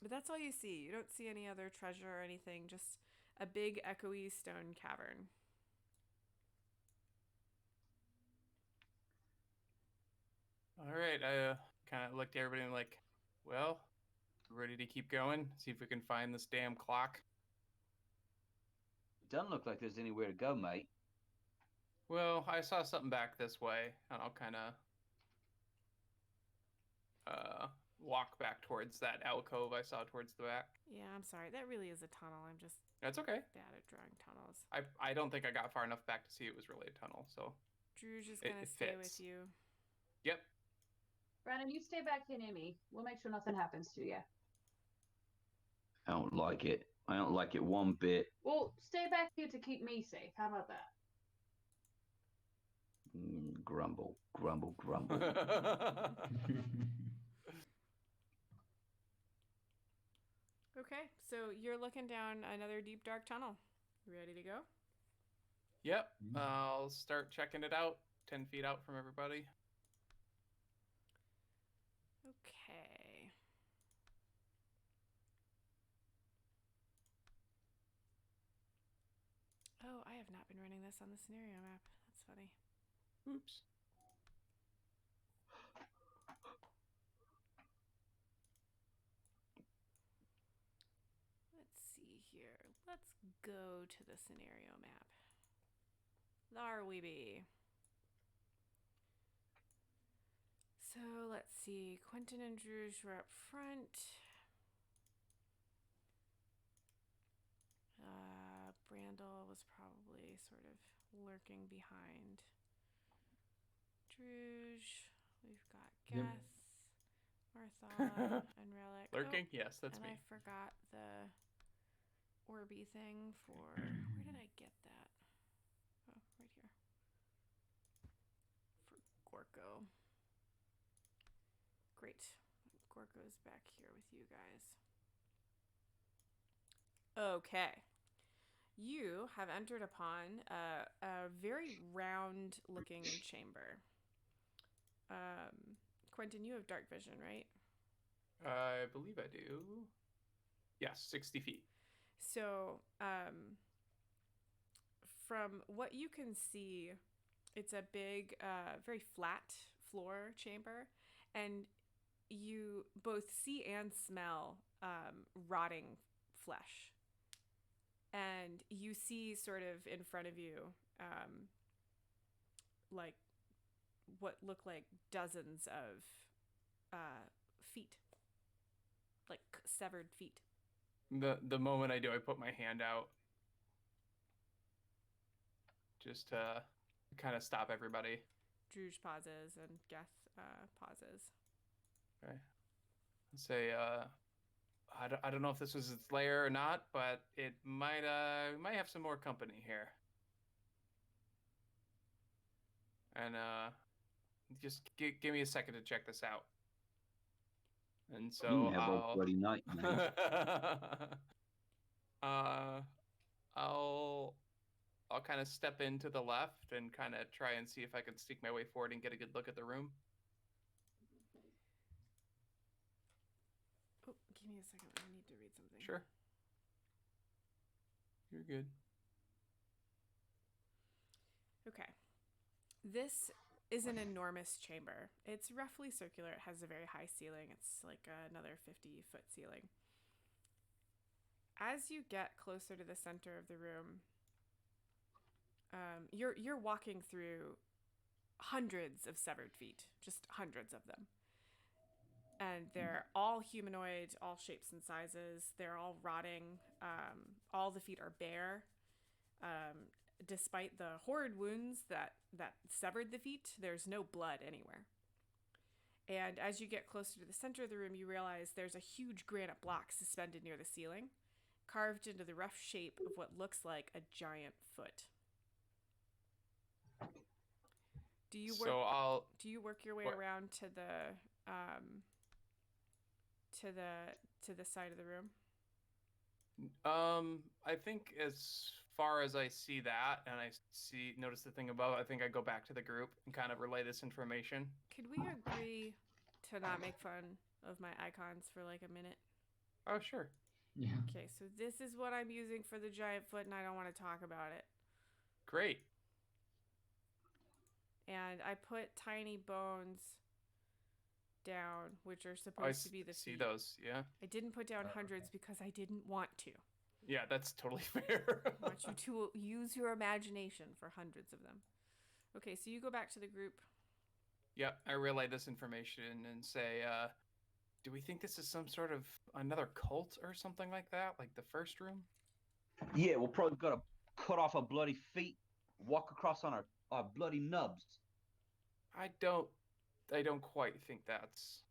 But that's all you see. You don't see any other treasure or anything, just a big echoey stone cavern. All right, I kind of looked at everybody and like, well, ready to keep going? See if we can find this damn clock. It doesn't look like there's anywhere to go, mate. Well, I saw something back this way, and I'll kind of walk back towards that alcove I saw towards the back. Yeah, I'm sorry. That really is a tunnel. I'm just That's okay. bad at drawing tunnels. I don't think I got far enough back to see it was really a tunnel, so. Drew's just It- gonna it stay fits. with you. Yep. Brandon, you stay back here near me. We'll make sure nothing happens to you. I don't like it. I don't like it one bit. Well, stay back here to keep me safe. How about that? Grumble, grumble, grumble. Okay, so you're looking down another deep, dark tunnel. You ready to go? Yep. I'll start checking it out. 10 feet out from everybody. Okay. Oh, I have not been running this on the scenario map. That's funny. Oops. Let's see here. Let's go to the scenario map. There we be. So let's see. Quentin and Druge were up front. Brandel was probably sort of lurking behind Druge. We've got Yep. Geth, Martha, and Relic. Lurking? Yes, that's and me. I forgot the Orby thing for. Where did I get that? Oh, right here. For Gorko. Great. Gorko's back here with you guys. Okay. You have entered upon a very round looking chamber. Quentin, you have dark vision, right? I believe I do. Yes, 60 feet. So, from what you can see, it's a big, very flat floor chamber, and you both see and smell rotting flesh. And you see sort of in front of you, like what look like dozens of feet, like severed feet. The moment I do, I put my hand out. Just to kind of stop everybody. Druge pauses and Geth pauses. Okay. And say, I don't know if this was its lair or not, but it might have some more company here. And just give me a second to check this out. And so You can have a bloody night, mate. I'll kind of step into the left and kind of try and see if I can sneak my way forward and get a good look at the room. Oh, give me a second. I need to read something. Sure. You're good. Okay. This is an enormous chamber. It's roughly circular. It has a very high ceiling. It's like another 50-foot ceiling. As you get closer to the center of the room, you're walking through hundreds of severed feet, just hundreds of them. And they're all humanoid, all shapes and sizes. They're all rotting. All the feet are bare. Despite the horrid wounds that severed the feet, there's no blood anywhere. And as you get closer to the center of the room, you realize there's a huge granite block suspended near the ceiling, carved into the rough shape of what looks like a giant foot. Do you work your way around to the side of the room? I think as far as I see that and I notice the thing above, I think I go back to the group and kind of relay this information. Could we agree to not make fun of my icons for like a minute? Oh, sure. Yeah. Okay, so this is what I'm using for the giant foot, and I don't want to talk about it. Great. And I put tiny bones down, which are I supposed to be the see feet. those. Yeah. I didn't put down Oh, hundreds because I didn't want to. Yeah, that's totally fair. I want you to use your imagination for hundreds of them. Okay, so you go back to the group. Yep, I relay this information and say, do we think this is some sort of another cult or something like that, like the first room? Yeah, we'll probably gotta cut off our bloody feet, walk across on our bloody nubs. I don't quite think that's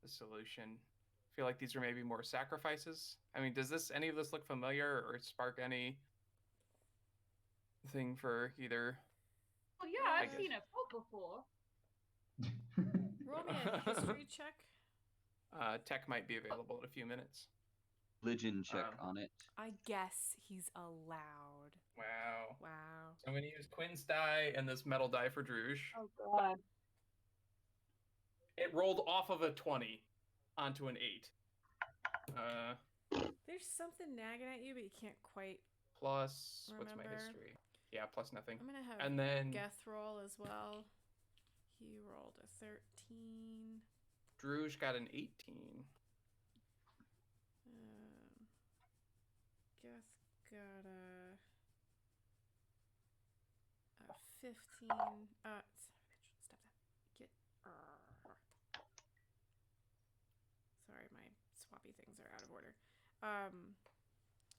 the solution. I feel like these are maybe more sacrifices. I mean, does any of this look familiar or spark any thing for either? Well, yeah, I I've guess. seen a cult before. Roll me a history check. Tech might be available in a few minutes. Religion check on it. I guess he's allowed. Wow. Wow. So I'm going to use Quinn's die and this metal die for Druge. Oh god. It rolled off of a 20 onto an 8. There's something nagging at you, but you can't quite. Plus, what's my Remember? history? Yeah, plus nothing. I'm gonna have And then Geth roll as well. He rolled a 13. Druge got an 18. Geth got a 15. Stop that. Get. Sorry, my swappy things are out of order.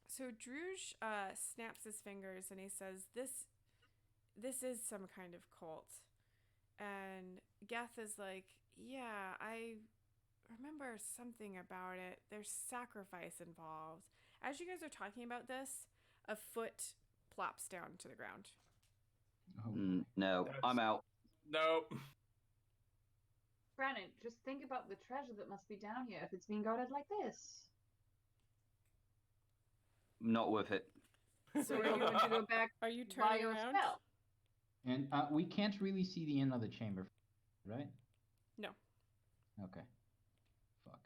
So Druge snaps his fingers and he says, "This is some kind of cult." And Geth is like, "Yeah, I remember something about it. There's sacrifice involved." As you guys are talking about this, a foot plops down to the ground. Oh, No, I'm out. Nope. Brandon, just think about the treasure that must be down here if it's being guarded like this. Not worth it. So are you going to go back Are you by turning around? yourself? and we can't really see the end of the chamber, right? No. Okay. Fuck.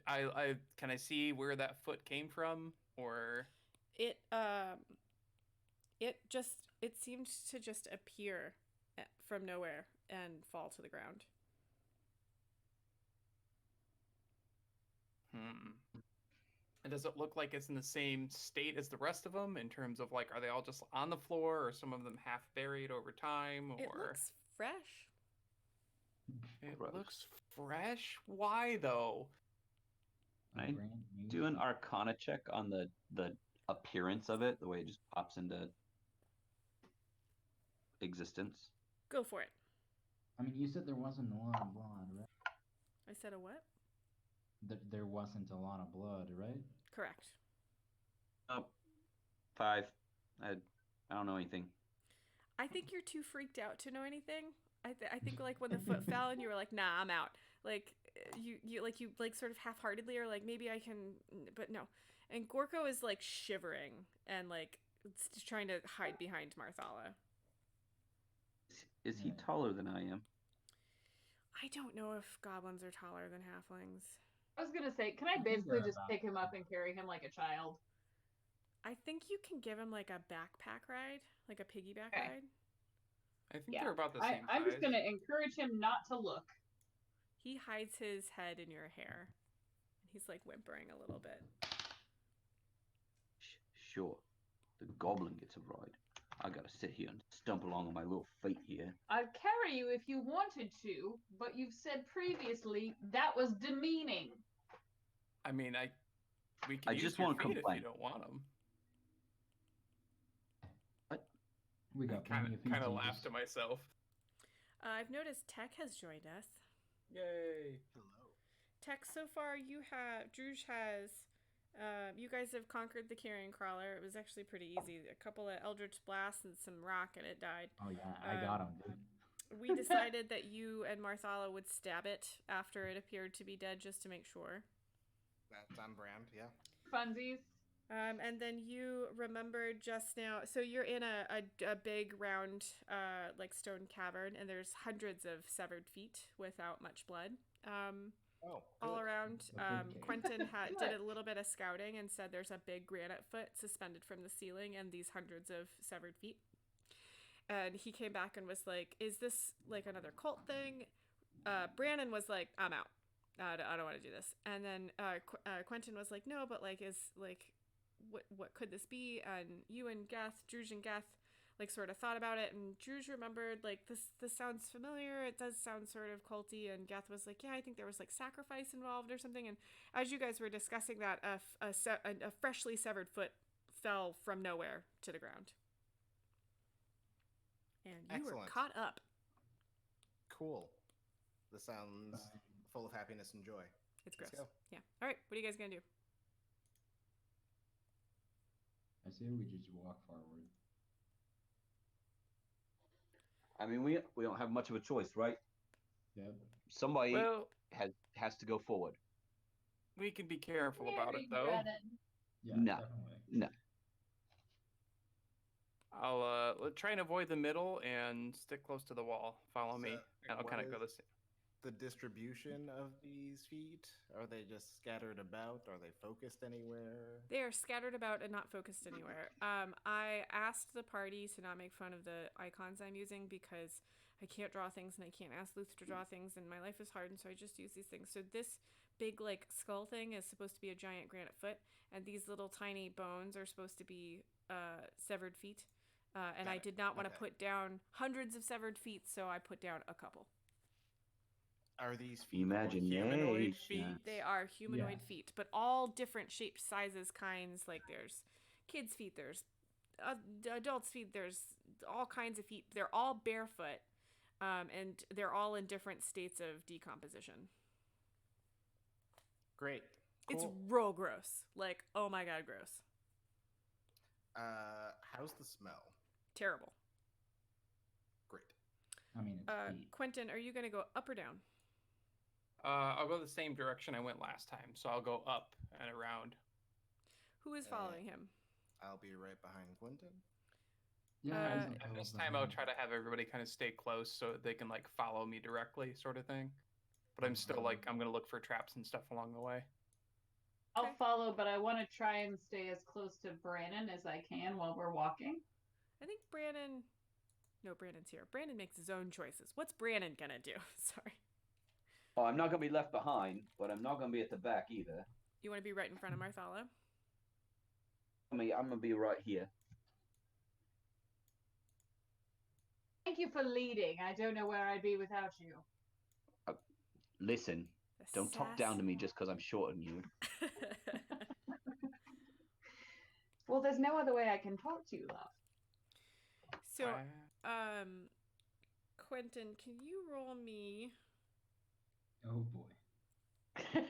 I can I see where that foot came from, or It seemed to just appear from nowhere and fall to the ground. And does it look like it's in the same state as the rest of them in terms of like, are they all just on the floor, or some of them half buried over time, or It looks fresh. it Gross. looks fresh? Why though? A I brand new Do an thing. Arcana check on the appearance of it, the way it just pops into existence. Go for it. I mean, you said there wasn't a lot of blood, right? I said a what? There wasn't a lot of blood, right? Correct. Oh, 5. I don't know anything. I think you're too freaked out to know anything. I think like when the foot fell and you were like, "Nah, I'm out." Like you sort of half-heartedly are like, "Maybe I can," but no. And Gorko is like shivering and like trying to hide behind Marthala. Is he Yeah. taller than I am? I don't know if goblins are taller than halflings. I was gonna say, can I I think basically they're just about- pick him up and carry him like a child? I think you can give him like a backpack ride, like a piggyback Okay. ride. I think Yeah, they're about the same I'm just size. gonna encourage him not to look. He hides his head in your hair. He's like whimpering a little bit. Sure. The goblin gets a ride. I gotta sit here and stump along on my little feet here. I'd carry you if you wanted to, but you've said previously that was demeaning. I mean, we can I use just your won't feet if complain. you don't want them. We got plenty of Kind of feet, laugh just- to myself. I've noticed Tech has joined us. Yay! Hello. Tech, so far Druge has, you guys have conquered the carrion crawler. It was actually pretty easy. A couple of eldritch blasts and some rock and it died. Oh yeah, I got him, dude. We decided that you and Marthala would stab it after it appeared to be dead just to make sure. That's on brand, yeah. Funsies. And then you remembered just now, so you're in a big round like stone cavern and there's hundreds of severed feet without much blood. Oh, all good. around. The fruit cake. Quentin did Good. a little bit of scouting and said there's a big granite foot suspended from the ceiling and these hundreds of severed feet. And he came back and was like, "Is this like another cult thing?" Brandon was like, "I'm out. I don't want to do this." And then Quentin was like, "No, but like, is like, what could this be?" And you and Druge and Geth, like sort of thought about it, and Druge remembered like this sounds familiar. It does sound sort of culty. And Geth was like, "Yeah, I think there was like sacrifice involved or something." And as you guys were discussing that, a freshly severed foot fell from nowhere to the ground. And you were Excellent. caught up. Cool. This sounds full of happiness and joy. It's gross. Let's go. Yeah. All right. What are you guys gonna do? I say we just walk forward. I mean, we don't have much of a choice, right? Yep. Somebody Well, has to go forward. we can be careful about it Mary though. Brennan. Yeah, No. definitely. No. I'll try and avoid the middle and stick close to the wall. Follow me, So, and I'll what kind of go is the same. the distribution of these feet? Are they just scattered about? Are they focused anywhere? They are scattered about and not focused anywhere. I asked the party to not make fun of the icons I'm using because I can't draw things and I can't ask Luth to draw things and my life is hard, and so I just use these things. So this big like skull thing is supposed to be a giant granite foot, and these little tiny bones are supposed to be severed feet. And Got I it. did not want to Okay. put down hundreds of severed feet, so I put down a couple. Are these feet all humanoid Imagination. feet? They are humanoid Yeah. feet, but all different shapes, sizes, kinds. Like there's kids' feet, there's adults' feet, there's all kinds of feet. They're all barefoot, and they're all in different states of decomposition. Great. It's Cool. real gross. Like, oh my god, gross. How's the smell? Terrible. Great. I mean, it's feet. Quentin, are you going to go up or down? I'll go the same direction I went last time, so I'll go up and around. Who is following him? I'll be right behind Quentin. Yeah. And this time I'll try to have everybody kind of stay close so that they can like follow me directly, sort of thing. But I'm still like I'm gonna look for traps and stuff along the way. I'll Okay. follow, but I want to try and stay as close to Brandon as I can while we're walking. I think Brandon. No, Brandon's here. Brandon makes his own choices. What's Brandon gonna do? Sorry. Oh, I'm not gonna be left behind, but I'm not gonna be at the back either. You want to be right in front of Marthala? I'm gonna be right here. Thank you for leading. I don't know where I'd be without you. Listen, don't talk down to me just because I'm shorter than you. Well, there's no other way I can talk to you, love. So, Quentin, can you roll me? Oh boy. How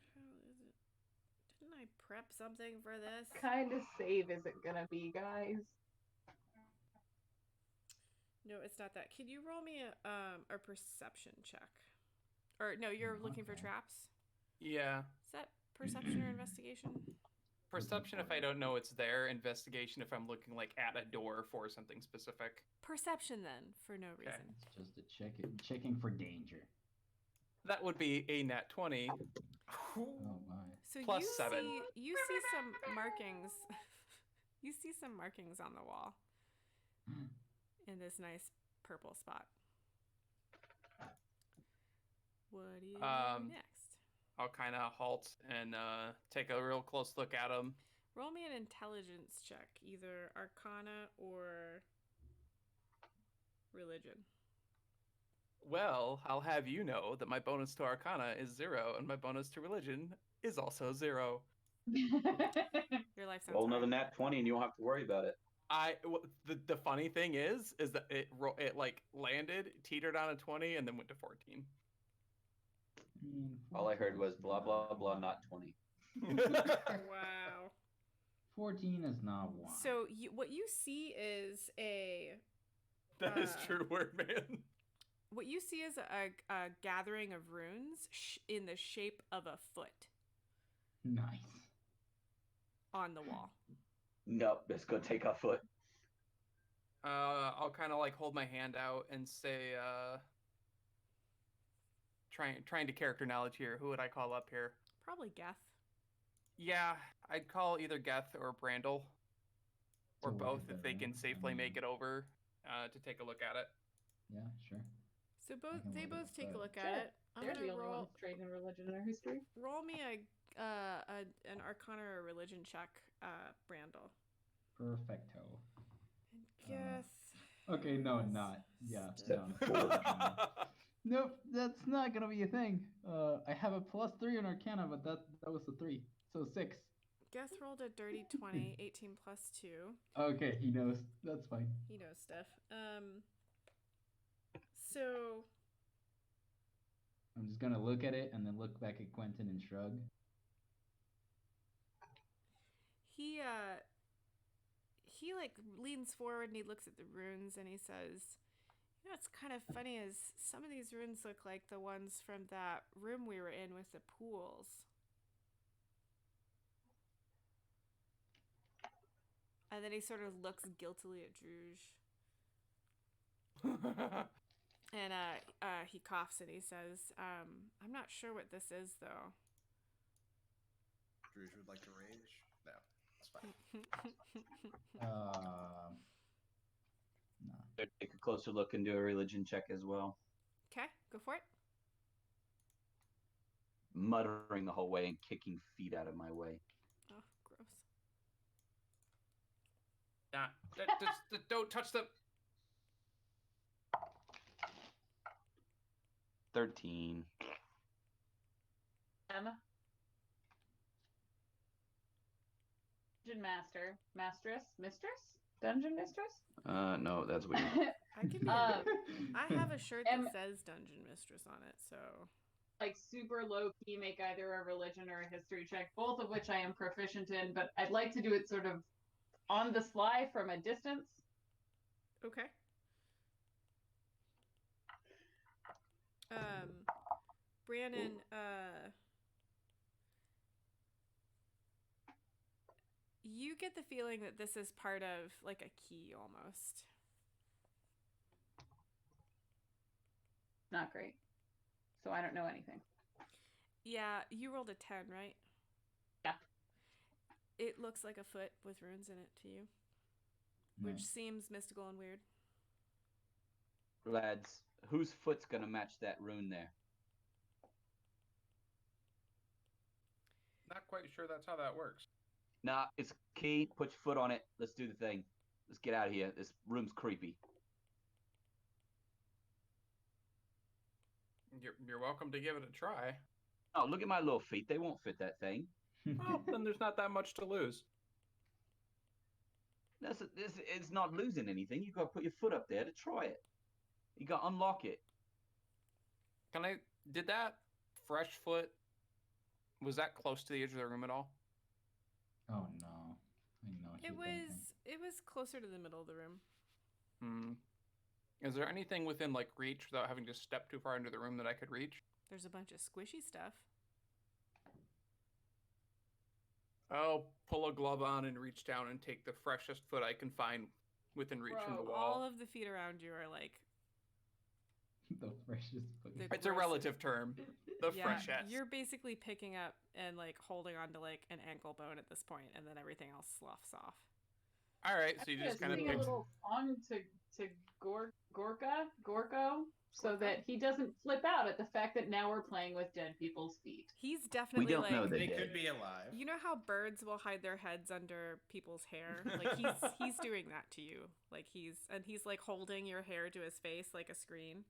is it? Didn't I prep something for this? What kind of save is it gonna be, guys? No, it's not that. Can you roll me a perception check? Or no, you're looking for Okay. traps. Yeah. Is that perception or investigation? Perception if I don't know it's there. Investigation if I'm looking like at a door for something specific. Perception then, for no reason. It's just a checking for danger. That would be a nat 20. Oh my. So Plus you 7. you see some markings. You see some markings on the wall in this nice purple spot. What do you do next? I'll kind of halt and take a real close look at them. Roll me an intelligence check, either Arcana or Religion. Well, I'll have you know that my bonus to Arcana is 0, and my bonus to Religion is also 0. Your life sounds Roll another hard. nat 20 and you don't have to worry about it. The funny thing is that it like landed, teetered on a 20, and then went to 14. All I heard was blah, blah, blah, not 20. Wow. 14 is not one. So what you see is That is true word, man. what you see is a gathering of runes in the shape of a foot Nice. on the wall. Nope, let's go take our foot. I'll kind of like hold my hand out and say, trying to character knowledge here. Who would I call up here? Probably Geth. Yeah, I'd call either Geth or Brandel, or To look both at the if they can room, safely make it over to take a look at it. Yeah, sure. So can they look at both it, take a but- look Sure. at it. I'm They're the gonna only roll ones trained in religion in our history. roll me an Arcana or religion check, Brandel. Perfecto. And guess. Okay, no, not. Yeah, Step no. Nope, that's not gonna be a thing. I have a +3 on Arcana, but that was a 3, so 6. Geth rolled a dirty 20, 18 plus 2. Okay, he knows. That's fine. He knows stuff. So I'm just gonna look at it and then look back at Quentin and shrug. he like leans forward and he looks at the runes and he says, "You know what's kind of funny is some of these runes look like the ones from that room we were in with the pools." And then he sort of looks guiltily at Druge. And he coughs and he says, "I'm not sure what this is, though." Druge would like to rage? No, it's fine. No. Take a closer look and do a religion check as well. Okay, go for it. Muttering the whole way and kicking feet out of my way. Oh, gross. Nah, don't touch them. 13. Dungeon master, mistress, dungeon mistress. No, that's weird. I can be. Um, I have a shirt am- that says Dungeon Mistress on it, so. like super low key, make either a religion or a history check, both of which I am proficient in, but I'd like to do it sort of on the sly from a distance. Okay. Brannon, you get the feeling that this is part of like a key almost. Not great. So I don't know anything. Yeah, you rolled a 10, right? Yeah. It looks like a foot with runes in it to you, which Nice. seems mystical and weird. Lads, whose foot's gonna match that rune there? Not quite sure that's how that works. Nah, it's key. Put your foot on it. Let's do the thing. Let's get out of here. This room's creepy. You're welcome to give it a try. Oh, look at my little feet. They won't fit that thing. Well, then there's not that much to lose. It's not losing anything. You got to put your foot up there to try it. You got to unlock it. Did that fresh foot, was that close to the edge of the room at all? Oh no. I know what you're thinking. It was closer to the middle of the room. Is there anything within like reach without having to step too far into the room that I could reach? There's a bunch of squishy stuff. I'll pull a glove on and reach down and take the freshest foot I can find within reach from the Bro, wall. All of the feet around you are like The freshest foot. The It's a gross- relative term. The yeah, freshest. you're basically picking up and like holding on to like an ankle bone at this point, and then everything else sloughs off. All right, so I'm you gonna just kind of sing pick. a little song to Gorko, so that he doesn't flip out at the fact that now we're playing with dead people's feet. He's definitely We don't like know that. They dead. could be alive. you know how birds will hide their heads under people's hair? Like he's doing that to you. Like he's like holding your hair to his face like a screen.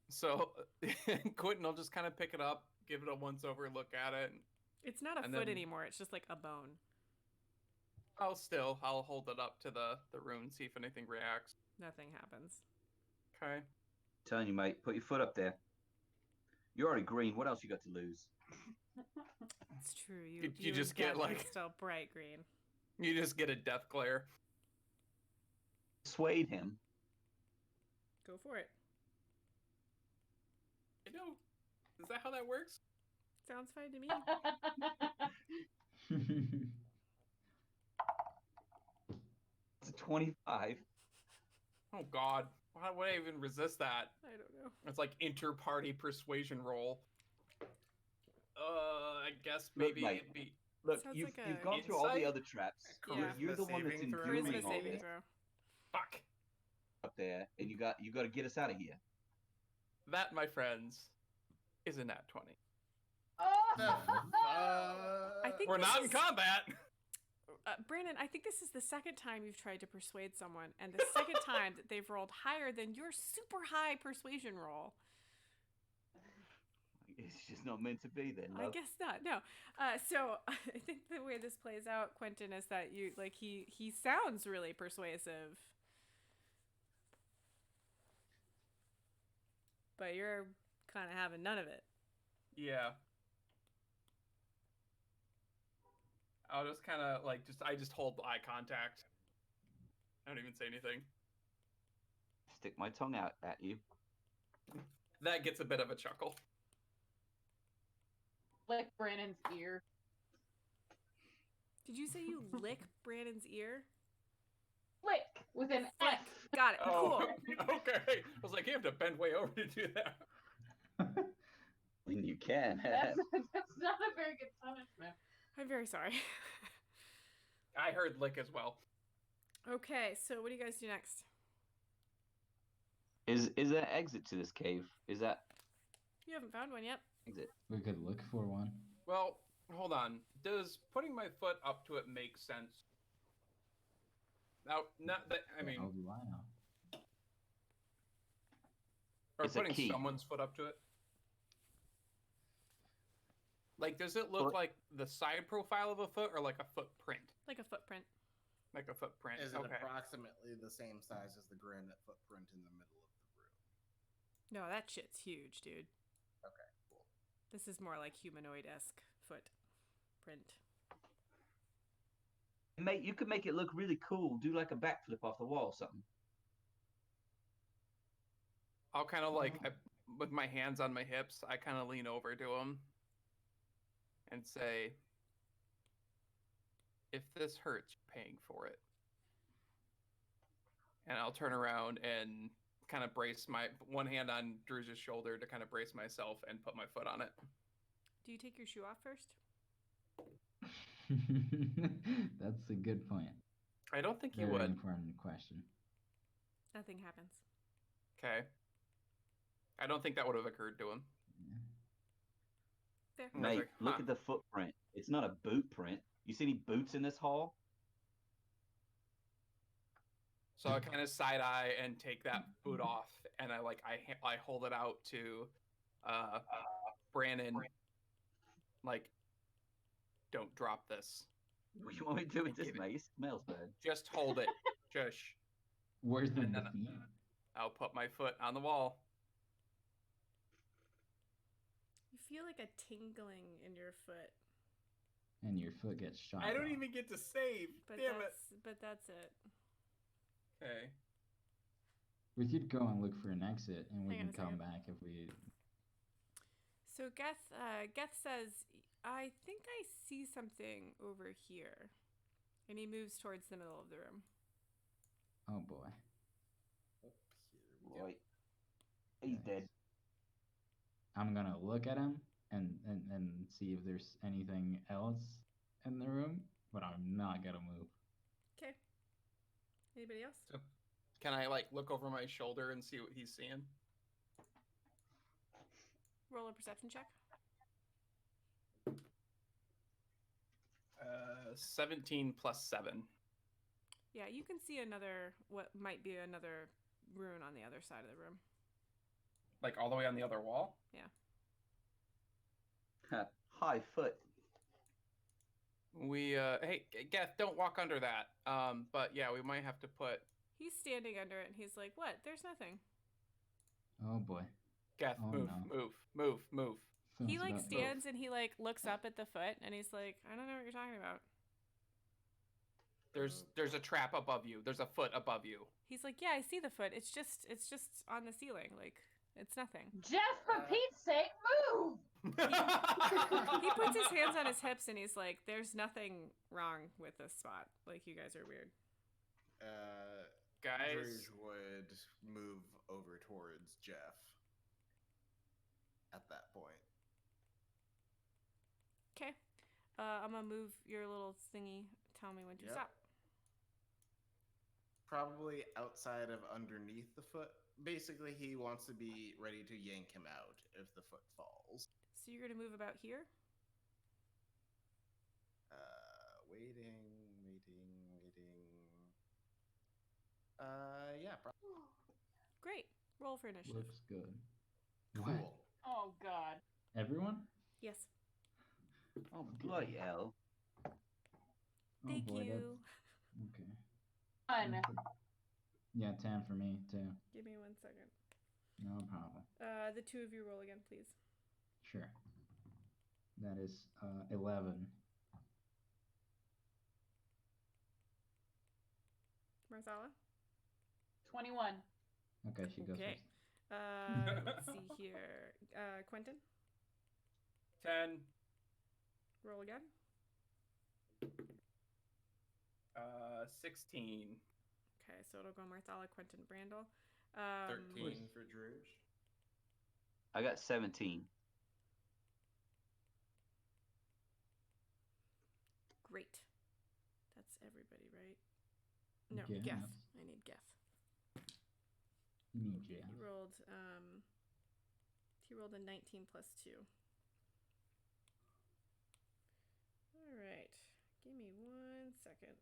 So Quentin will just kind of pick it up, give it a once over look at it. It's not a And foot then- anymore. It's just like a bone. I'll hold it up to the rune, see if anything reacts. Nothing happens. Okay. Telling you, mate, put your foot up there. You're already green. What else you got to lose? It's true. You and just get, Geth are like- still bright green. You just get a death glare. Swayed him. Go for it. You know, is that how that works? Sounds fine to me. It's a 25. Oh God, why would I even resist that? I don't know. It's like inter-party persuasion roll. I guess Look, maybe mate. it'd be Look, Sounds you've like a you've gone through all the insight? other traps. Yeah. You're the one that's saving throw? enduring Charisma all saving this throw. Fuck. up there, and you got to get us out of here. That, my friends, is a nat 20. I think We're this not in is- combat. Brandon, I think this is the second time you've tried to persuade someone, and the second time that they've rolled higher than your super high persuasion roll. It's just not meant to be then, I love. guess not. No. So I think the way this plays out, Quentin, is that he sounds really persuasive, but you're kind of having none of it. Yeah. I'll just kind of I just hold eye contact. I don't even say anything. Stick my tongue out at you. That gets a bit of a chuckle. Lick Brandon's ear. Did you say you lick Brandon's ear? Flick with an Flick. F. Got it. Oh, Cool. okay. I was like, you have to bend way over to do that. When you can. That's not a very good punishment. I'm very sorry. I heard lick as well. Okay, so what do you guys do next? Is there an exit to this cave? Is that You haven't found one yet. exit? We could look for one. Well, hold on. Does putting my foot up to it make sense? Now, not that I mean, How do I know? or It's a putting key. someone's foot up to it. Like, does it look Or- like the side profile of a foot or like a footprint? Like a footprint. Like a footprint. Is it Okay. approximately the same size as the granite footprint in the middle of the room? No, that shit's huge, dude. Okay, cool. This is more like humanoid-esque footprint. Mate, you could make it look really cool. Do like a backflip off the wall or something. I'll kind of with my hands on my hips, I kind of lean over to him and say, if this hurts, you're paying for it. And I'll turn around and kind of brace my one hand on Drew's shoulder to kind of brace myself and put my foot on it. Do you take your shoe off first? That's a good point. I don't think you Very would. important question. Nothing happens. Okay. I don't think that would have occurred to him. Yeah. There. I was Mate, like, look huh. at the footprint. It's not a boot print. You see any boots in this hall? So I kind of side eye and take that boot off, and I hold it out to Brandon. Like, don't drop this. What do you want me to do with this, Give it- mate? It smells bad. Just hold it. Shush. Where's the And then- feet? I'll put my foot on the wall. You feel like a tingling in your foot, And your foot gets shot. I don't off. even get to save. but Damn it. that's it. Okay. We could go and look for an exit, and we Hang on can a come second. back if we. So Geth says, "I think I see something over here," and he moves towards the middle of the room. Oh boy. Oh, here we go. Right. He's Nice. dead. I'm gonna look at him and see if there's anything else in the room, but I'm not gonna move. Okay. Anybody else? So, can I look over my shoulder and see what he's seeing? Roll a perception check. 17 plus 7. Yeah, you can see what might be another rune on the other side of the room. Like all the way on the other wall? High foot. We hey Geth, don't walk under that. But yeah, we might have to put He's standing under it, and he's like, "What? There's nothing." Oh boy. Geth, Oh, move, no. move. He Sounds about- stands and he looks up at the foot, and he's like, "I don't know what you're talking about." There's a trap above you. There's a foot above you. He's like, "Yeah, I see the foot. It's just on the ceiling. Like, it's nothing." Jeff, for Pete's sake, move! He puts his hands on his hips and he's like, "There's nothing wrong with this spot. Like, you guys are weird." Guys, Druge would move over towards Jeff at that point. Okay. I'm gonna move your little thingy. Tell me when to Yep. stop. Probably outside of underneath the foot. Basically, he wants to be ready to yank him out if the foot falls. So you're gonna move about here. Waiting. Yeah, probably. Great. Roll for initiative. Looks good. Cool. Oh God. Everyone? Yes. Oh, bloody hell. Oh Thank boy, you. that's okay. Fun. Yeah, 10 for me too. Give me 1 second. No problem. The two of you roll again, please. Sure. That is 11. Marzala. 21. Okay, she goes Okay. first. Let's see here. Quentin, 10. roll again. 16. Okay, so it'll go Marzala, Quentin, Brandel. 13 for Druge. I got 17. Great. That's everybody, right? No, Yes. Geth. I need Geth. You mean Jeff? He rolled a 19 plus 2. All right. Give me 1 second.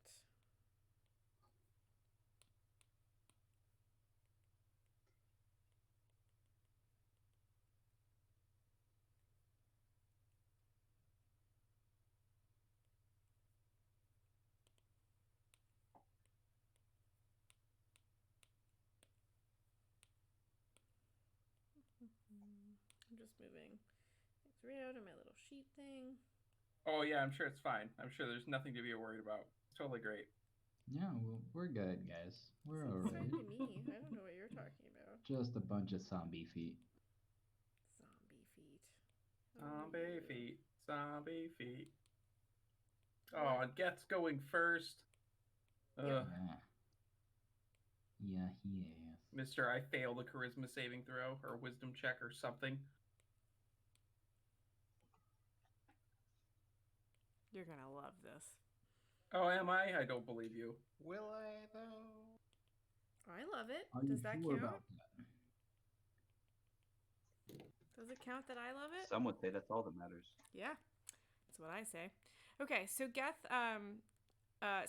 I'm just moving things around on my little sheet thing. Oh, yeah, I'm sure it's fine. I'm sure there's nothing to be worried about. It's totally great. Yeah, well, we're good, guys. We're Seems alright. fine to me. I don't know what you're talking about. Just a bunch of zombie feet. Zombie feet. Zombie you. feet. Zombie feet. Oh, and Geth's going first. Ugh. Yeah. Yeah, he is. Mister, I failed a charisma saving throw or a wisdom check or something. You're gonna love this. Oh, am I? I don't believe you. Will I, though? I love it. Are you Does that sure count? about that? Does it count that I love it? Some would say that's all that matters. Yeah, that's what I say. Okay, so Geth,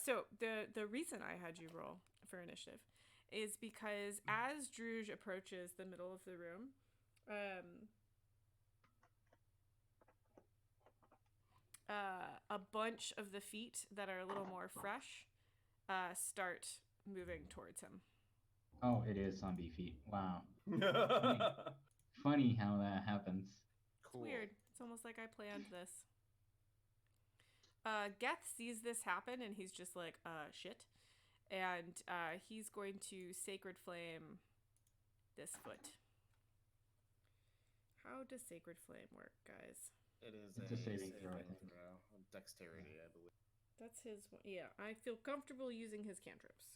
so the reason I had you roll for initiative is because as Druge approaches the middle of the room, a bunch of the feet that are a little more fresh start moving towards him. Oh, it is zombie feet. Wow. Funny how that happens. It's weird. It's almost like I planned this. Geth sees this happen and he's just like, shit. And he's going to Sacred Flame this foot. How does Sacred Flame work, guys? It is It's a saving throw, I think. Dexterity, I believe. That's his one. Yeah, I feel comfortable using his cantrips.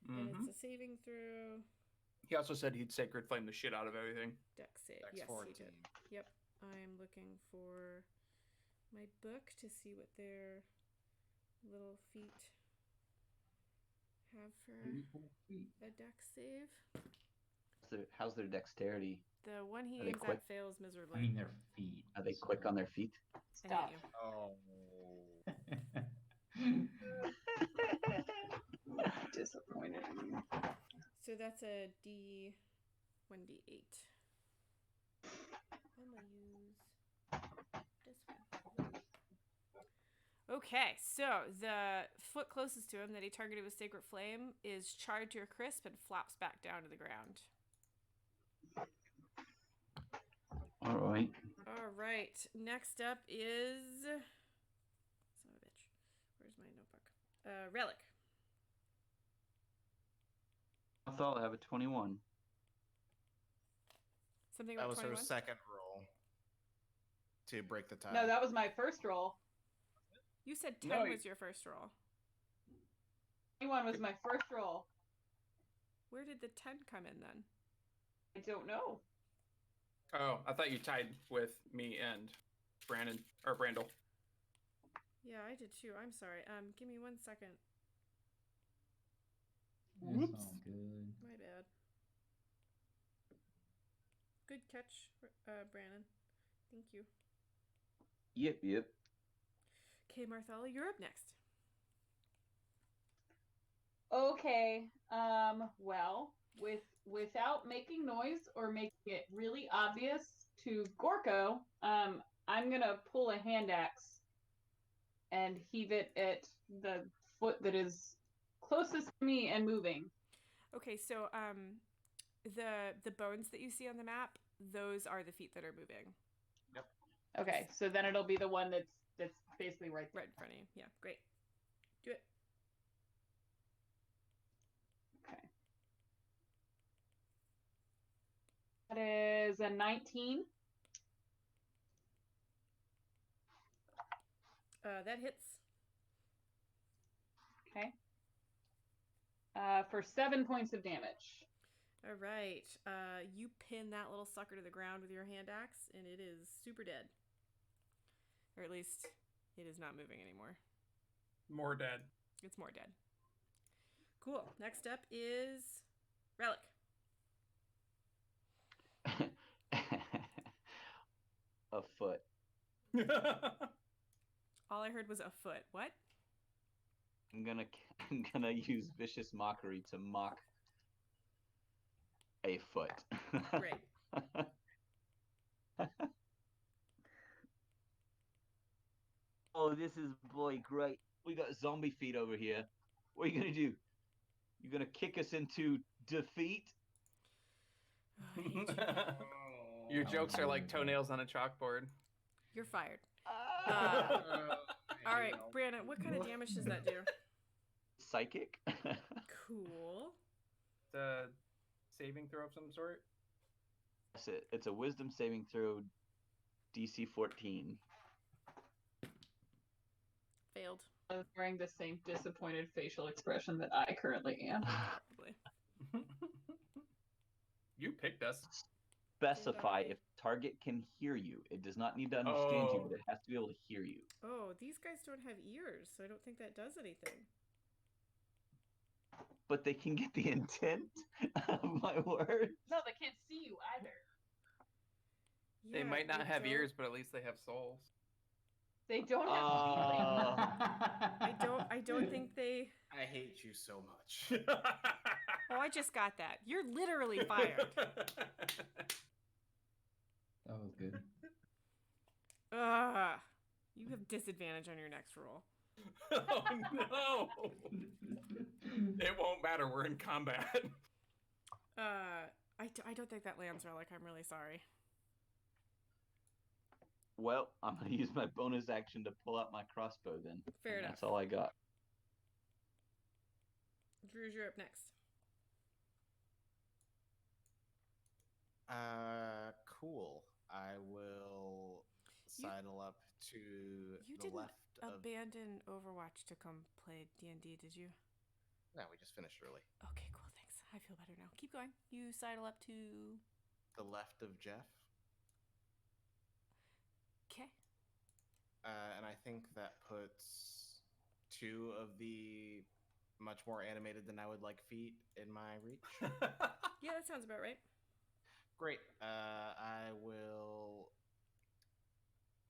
And it's a saving throw. He also said he'd sacred flame the shit out of everything. Dex save. Dex Yes, 14. he did. Yep. I'm looking for my book to see what their little feet have for Beautiful feet. a dex save. How's their dexterity? The one he Are they aims quick? at fails miserably. I mean, their feet. Are they quick on their feet? I Stop. hate you. Oh. Disappointed. So that's a D 1d8. I'm gonna use this one. Okay, so the foot closest to him that he targeted with Sacred Flame is charred to a crisp and flops back down to the ground. All right. All right, next up is... Son of a bitch. Where's my notebook? Relic. I thought I have a 21. Something That about was 21? her second roll to break the tie. No, that was my first roll. You said 10 No, was your first roll. 21 was my first roll. Where did the 10 come in then? I don't know. Oh, I thought you tied with me and Brandon or Brandel. Yeah, I did too. I'm sorry. Give me 1 second. It's all good. My bad. Good catch, Brandon. Thank you. Yep. Okay, Marthella, you're up next. Okay. Well, without making noise or making it really obvious to Gorko, I'm gonna pull a hand axe and heave it at the foot that is closest to me and moving. Okay, so the bones that you see on the map, those are the feet that are moving. Okay, so then it'll be the one that's basically right there. Right in front of you. Yeah, great. Do it. Okay. That is a 19. That hits. Okay. For 7 points of damage. All right. You pin that little sucker to the ground with your hand axe, and it is super dead. Or at least it is not moving anymore. More dead. It's more dead. Cool. Next up is Relic. A foot. All I heard was a foot. What? I'm gonna use vicious mockery to mock a foot. Great. Oh, this is great. We got zombie feet over here. What are you gonna do? You gonna kick us into defeat? Oh, I hate you. Your Oh, jokes are like God. toenails on a chalkboard. You're fired. Ah! All right, Brandon, what kind of damage does that do? Psychic? Cool. The saving throw of some sort. It's a wisdom saving throw, DC 14. Failed. I was wearing the same disappointed facial expression that I currently am. Probably. You picked us. Specify Did I? if target can hear you. It does not need to understand you, Oh. but it has to be able to hear you. Oh, these guys don't have ears, so I don't think that does anything. But they can get the intent of my words. No, they can't see you either. They Yeah, might not I have don't- ears, but at least they have souls. They don't have feelings. I don't think they. I hate you so much. Oh, I just got that. You're literally fired. That was good. Ugh. You have disadvantage on your next roll. Oh no! It won't matter. We're in combat. I don't think that lands, Relic. I'm really sorry. Well, I'm gonna use my bonus action to pull out my crossbow then. Fair And enough. That's all I got. Drews, you're up next. Cool. I will sidle up to You the didn't left of. abandon Overwatch to come play D&D, did you? No, we just finished early. Okay, cool. Thanks. I feel better now. Keep going. You sidle up to. The left of Jeff. Okay. And I think that puts 2 of the much more animated than I would like feet in my reach. Yeah, that sounds about right. Great. I will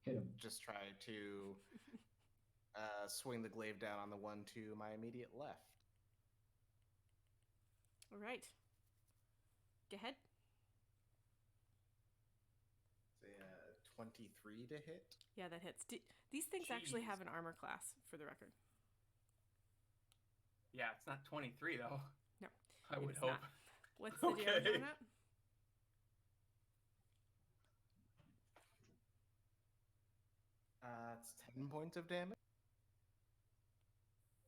Hit him. just try to swing the glaive down on the one to my immediate left. All right. Go ahead. Say 23 to hit. Yeah, that hits. These things actually Jeez. have an armor class, for the record. Yeah, it's not 23 though. No, I it would is hope. not. What's the damage Okay. on that? It's 10 points of damage.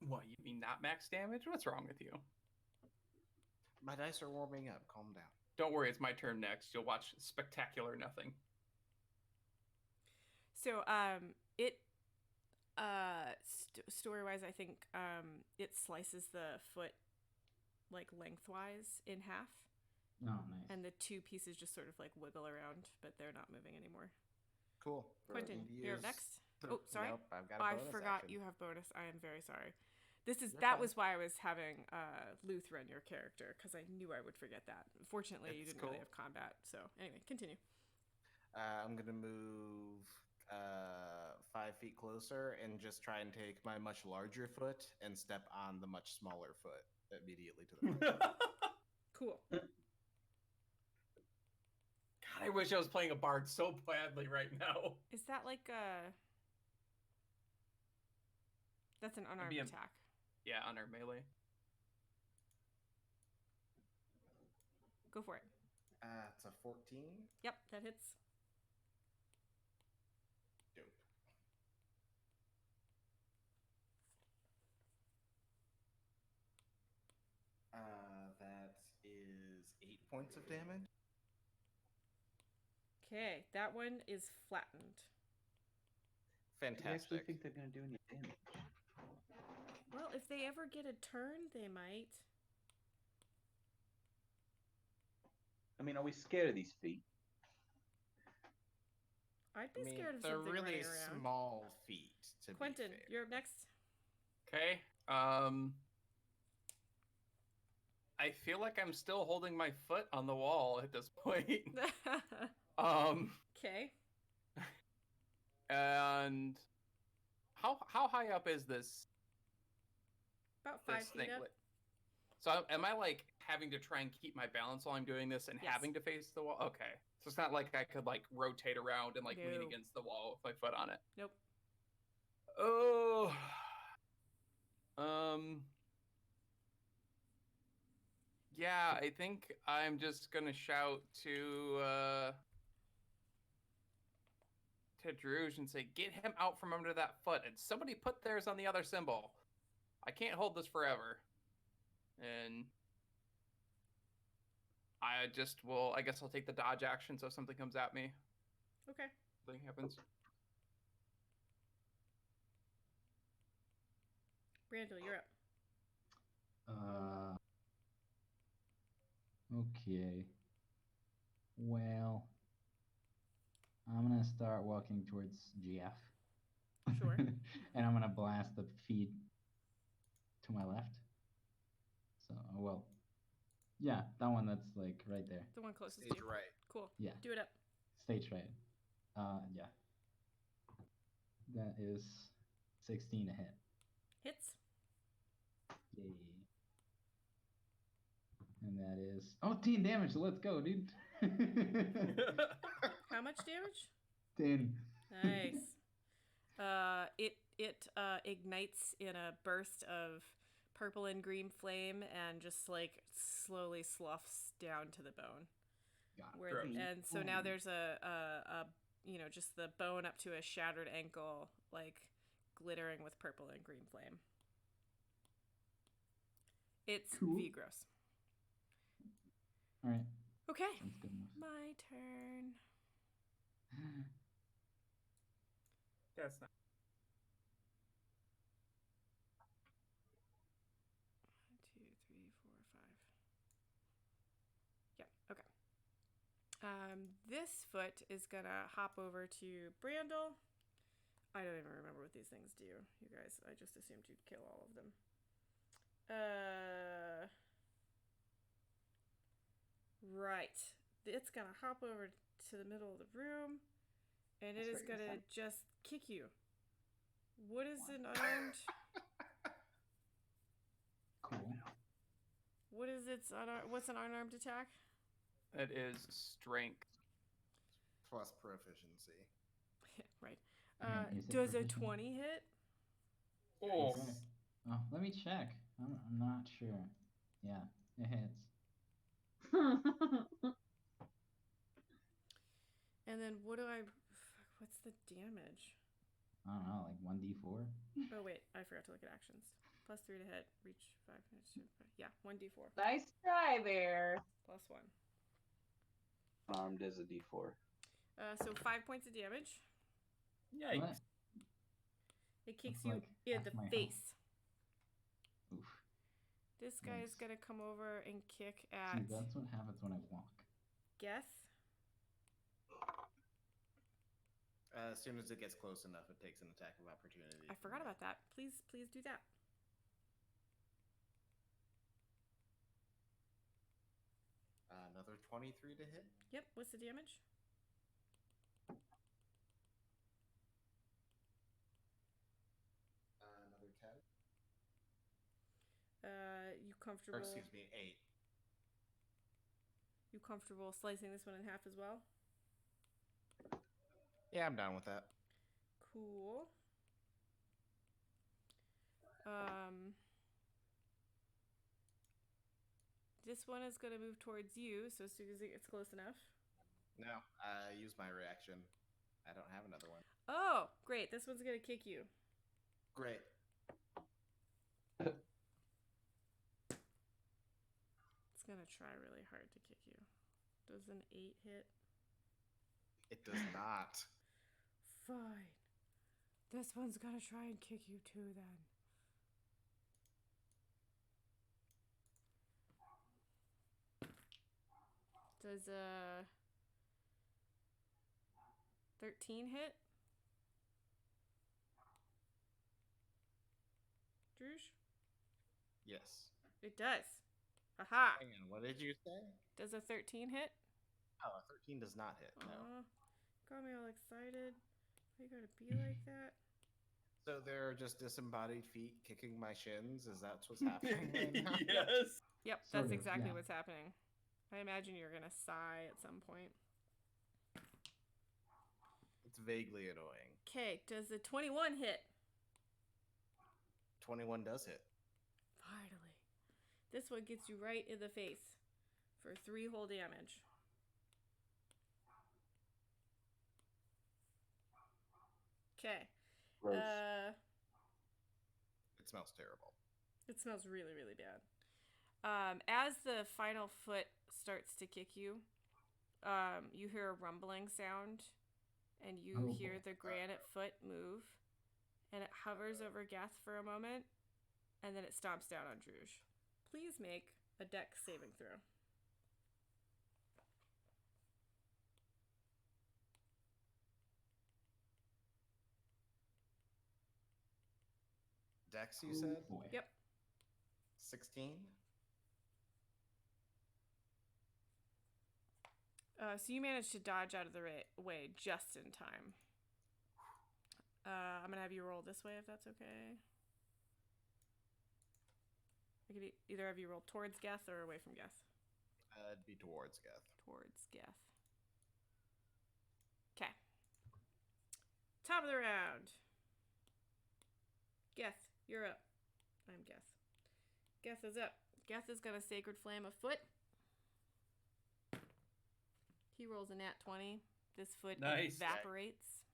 What, you mean not max damage? What's wrong with you? My dice are warming up. Calm down. Don't worry, it's my turn next. You'll watch spectacular nothing. So, it Story-wise, I think it slices the foot like lengthwise in half, Oh, nice. and the two pieces just sort of like wiggle around, but they're not moving anymore. Cool. Quentin, Need to you're up use next. the- Oh, sorry. Nope, I've got a I bonus forgot action. you have bonus. I am very sorry. You're That fine. was why I was having Luth run your character, because I knew I would forget that. Fortunately, you It's didn't really cool. have combat. So anyway, continue. I'm gonna move 5 feet closer and just try and take my much larger foot and step on the much smaller foot immediately to the front. Cool. God, I wish I was playing a bard so badly right now. Is that like a? That's an unarmed be a- attack. Yeah, unarmed melee. Go for it. It's a 14. Yep, that hits. Dope. That is 8 points of damage. Okay, that one is flattened. Do you actually Fantastic. think they're gonna do any damage? Well, if they ever get a turn, they might. I mean, are we scared of these feet? I'd be I mean, scared of they're something really running around. small feet. To Quentin, be fair. you're up next. Okay. I feel like I'm still holding my foot on the wall at this point. Okay. And how high up is this About 5 this feet thing? up. So am I like having to try and keep my balance while I'm doing this and Yes. having to face the wall? Okay. So it's not like I could like rotate around and like lean No. against the wall with my foot on it. Nope. Oh. Yeah, I think I'm just gonna shout to Druge and say, "Get him out from under that foot, and somebody put theirs on the other symbol. I can't hold this forever." And I guess I'll take the dodge action so if something comes at me. Okay. Something happens. Brandel, you're up. Okay. Well, I'm gonna start walking towards GF. Sure. And I'm gonna blast the feed to my left. So, well, yeah, that one that's like right there. The one closest to Stage you. right. Cool. Yeah. Do it up. Stage right. Yeah. That is 16 to hit. Hits. Yay. And that is 10 damage. So let's go, dude. How much damage? 10. Nice. It ignites in a burst of purple and green flame and just like slowly sloughs down to the bone. Got it. Where, Gross. and so now there's a just the bone up to a shattered ankle, like glittering with purple and green flame. It's Cool. V-gross. All right. Okay, That's good enough. my turn. That's not. 1, 2, 3, 4, 5. Yeah, okay. This foot is gonna hop over to Brandel. I don't even remember what these things do, you guys. I just assumed you'd kill all of them. Right. It's gonna hop over to the middle of the room, and it is gonna just kick you. What is an unarmed? Cool. What is its what's an unarmed attack? It is strength. Plus proficiency. Right. You said Does a proficiency? 20 hit? Oh. Okay. Oh, let me check. I'm not sure. Yeah, it hits. And then what's the damage? I don't know, like 1d4. Oh wait, I forgot to look at actions. +3 to hit, reach 5 minutes. Yeah, 1d4 Nice try there. +1. Armed as a D4. So 5 points of damage. Yikes. What? It kicks That's you like in half the my health. face. Oof. This guy is Yikes. gonna come over and kick at See, that's what happens when I walk. Geth. As soon as it gets close enough, it takes an attack of opportunity. I forgot about that. Please do that. Another 23 to hit. Yep. What's the damage? Another 10. You Or comfortable? excuse me, 8. You comfortable slicing this one in half as well? Yeah, I'm down with that. Cool. This one is gonna move towards you. So as soon as it gets close enough. No, I use my reaction. I don't have another one. Oh, great! This one's gonna kick you. Great. It's gonna try really hard to kick you. Does an 8 hit? It does not. Fine. This one's gonna try and kick you too then. Does a 13 hit? Druge? Yes. It does. Aha! Hang on, what did you say? Does a 13 hit? Oh, a 13 does not hit. No. Aw, got me all excited. Why you gotta be like that? So there are just disembodied feet kicking my shins? Is that what's happening right now? Yes. Yep, Sort that's of, exactly yeah. what's happening. I imagine you're gonna sigh at some point. It's vaguely annoying. Okay, does a 21 hit? 21 does hit. Finally. This one gets you right in the face for 3 whole damage. Okay. Gross. It smells terrible. It smells really, really bad. As the final foot starts to kick you, you hear a rumbling sound, and you Oh, hear boy. the granite foot move, and it hovers over Geth for a moment, and then it stomps down on Druge. Please make a dex saving throw. Dex, you Oh, said? boy. Yep. 16? So you managed to dodge out of the way just in time. I'm gonna have you roll this way if that's okay. I could either have you roll towards Geth or away from Geth. It'd be towards Geth. Towards Geth. Okay. Top of the round. Geth, you're up. I'm Geth. Geth is up. Geth is gonna Sacred Flame a foot. He rolls a nat 20. This foot Nice. evaporates.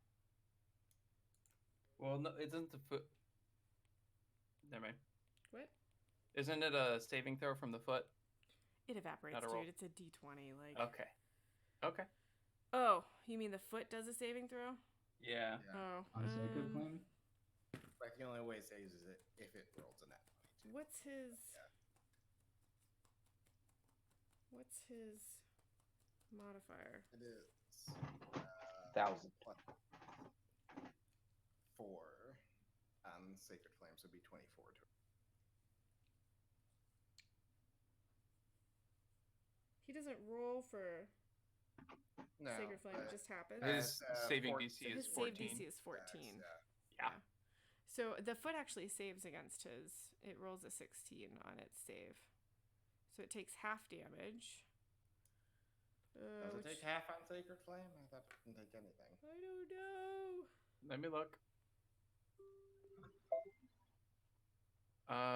Well, no, isn't the foot? Never mind. What? Isn't it a saving throw from the foot? It evaporates, Not a roll. dude. It's a d20. Like. Okay. Okay. Oh, you mean the foot does a saving throw? Yeah. Oh. On Sacred Flame? Like, the only way it saves is if it rolls a nat 22. What's his? What's his modifier? It is 1,000. +4 on Sacred Flame, so it'd be 24 to He doesn't roll for no, Sacred Flame. It but just happens. His saving 14. DC So his is save 14. DC is 14. Yeah. Yeah. So the foot actually saves against his. It rolls a 16 on its save. So it takes half damage. Does it take half on Sacred Flame? I thought it didn't take anything. I don't know. Let me look.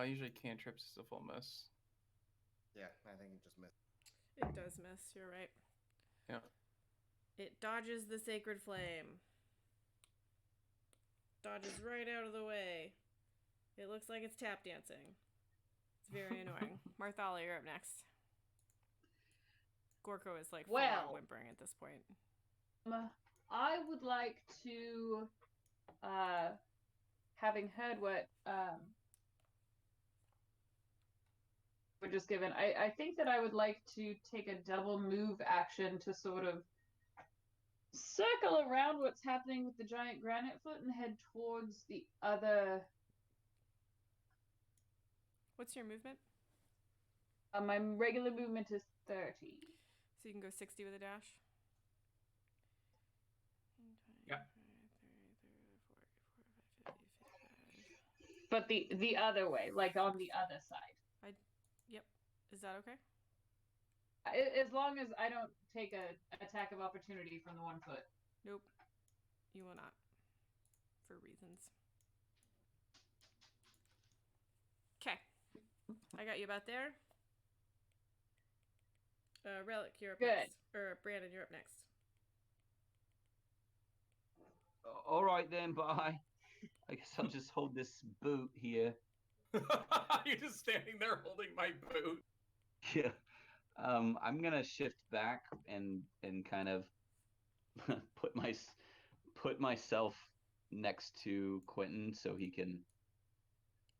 Usually cantrips is a full miss. Yeah, I think it just missed. It does miss. You're right. Yeah. It dodges the Sacred Flame. Dodges right out of the way. It looks like it's tap dancing. It's very annoying. Marthala, you're up next. Gorko is like full on whimpering at this point. I would like to having heard what we're just given, I think that I would like to take a double move action to sort of circle around what's happening with the giant granite foot and head towards the other. What's your movement? My regular movement is 30. So you can go 60 with a dash? Yeah. But the other way, like on the other side. Yep. Is that okay? As long as I don't take a attack of opportunity from the 1 foot. Nope. You will not. For reasons. Okay. I got you about there. Relic, you're up Good. next. Or Brandon, you're up next. All right then, bye. I guess I'll just hold this boot here. You're just standing there holding my boot. Yeah. I'm gonna shift back and kind of put myself next to Quentin so he can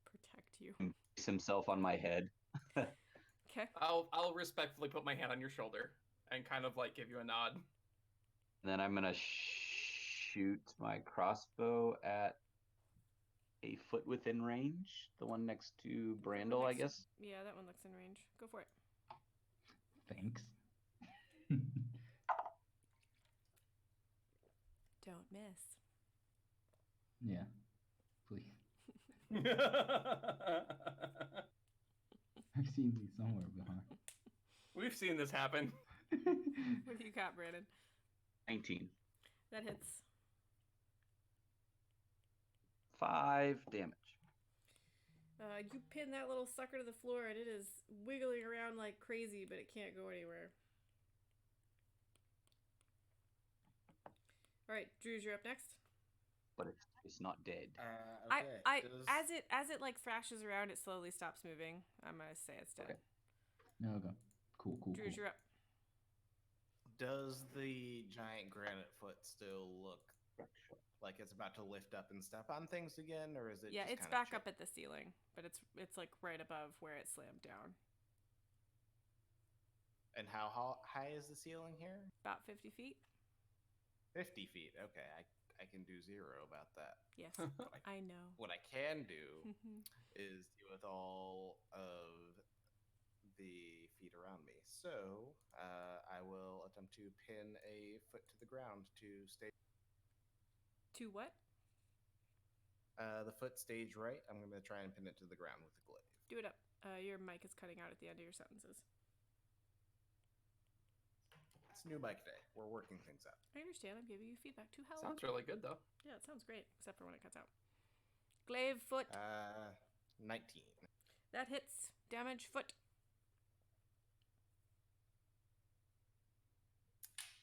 Protect you. place himself on my head. Okay. I'll respectfully put my hand on your shoulder and kind of like give you a nod. And then I'm gonna shoot my crossbow at a foot within range, the one next to Brandel, I guess. Yeah, that one looks in range. Go for it. Thanks. Don't miss. Yeah, please. I've seen these somewhere behind. We've seen this happen. What do you got, Brandon? 19. That hits. 5 damage. You pin that little sucker to the floor, and it is wiggling around like crazy, but it can't go anywhere. All right, Drews, you're up next. But it's not dead. Okay. As it like thrashes around, it slowly stops moving. I'm gonna say it's dead. Okay. No, go. Cool. Drews, you're up. Does the giant granite foot still look like it's about to lift up and step on things again, or is it? Yeah, just it's kinda back chill? up at the ceiling, but it's like right above where it slammed down. And how high is the ceiling here? About 50 feet. 50 feet. Okay, I can do 0 about that. Yes, I know. What I can do is deal with all of the feet around me. So I will attempt to pin a foot to the ground to stay. To what? The foot stage right. I'm going to try and pin it to the ground with the glaive. Do it up. Your mic is cutting out at the end of your sentences. It's new bike day. We're working things out. I understand. I'm giving you feedback to help. Sounds really good though. Yeah, it sounds great, except for when it cuts out. Glaive foot. 19. That hits. Damage foot.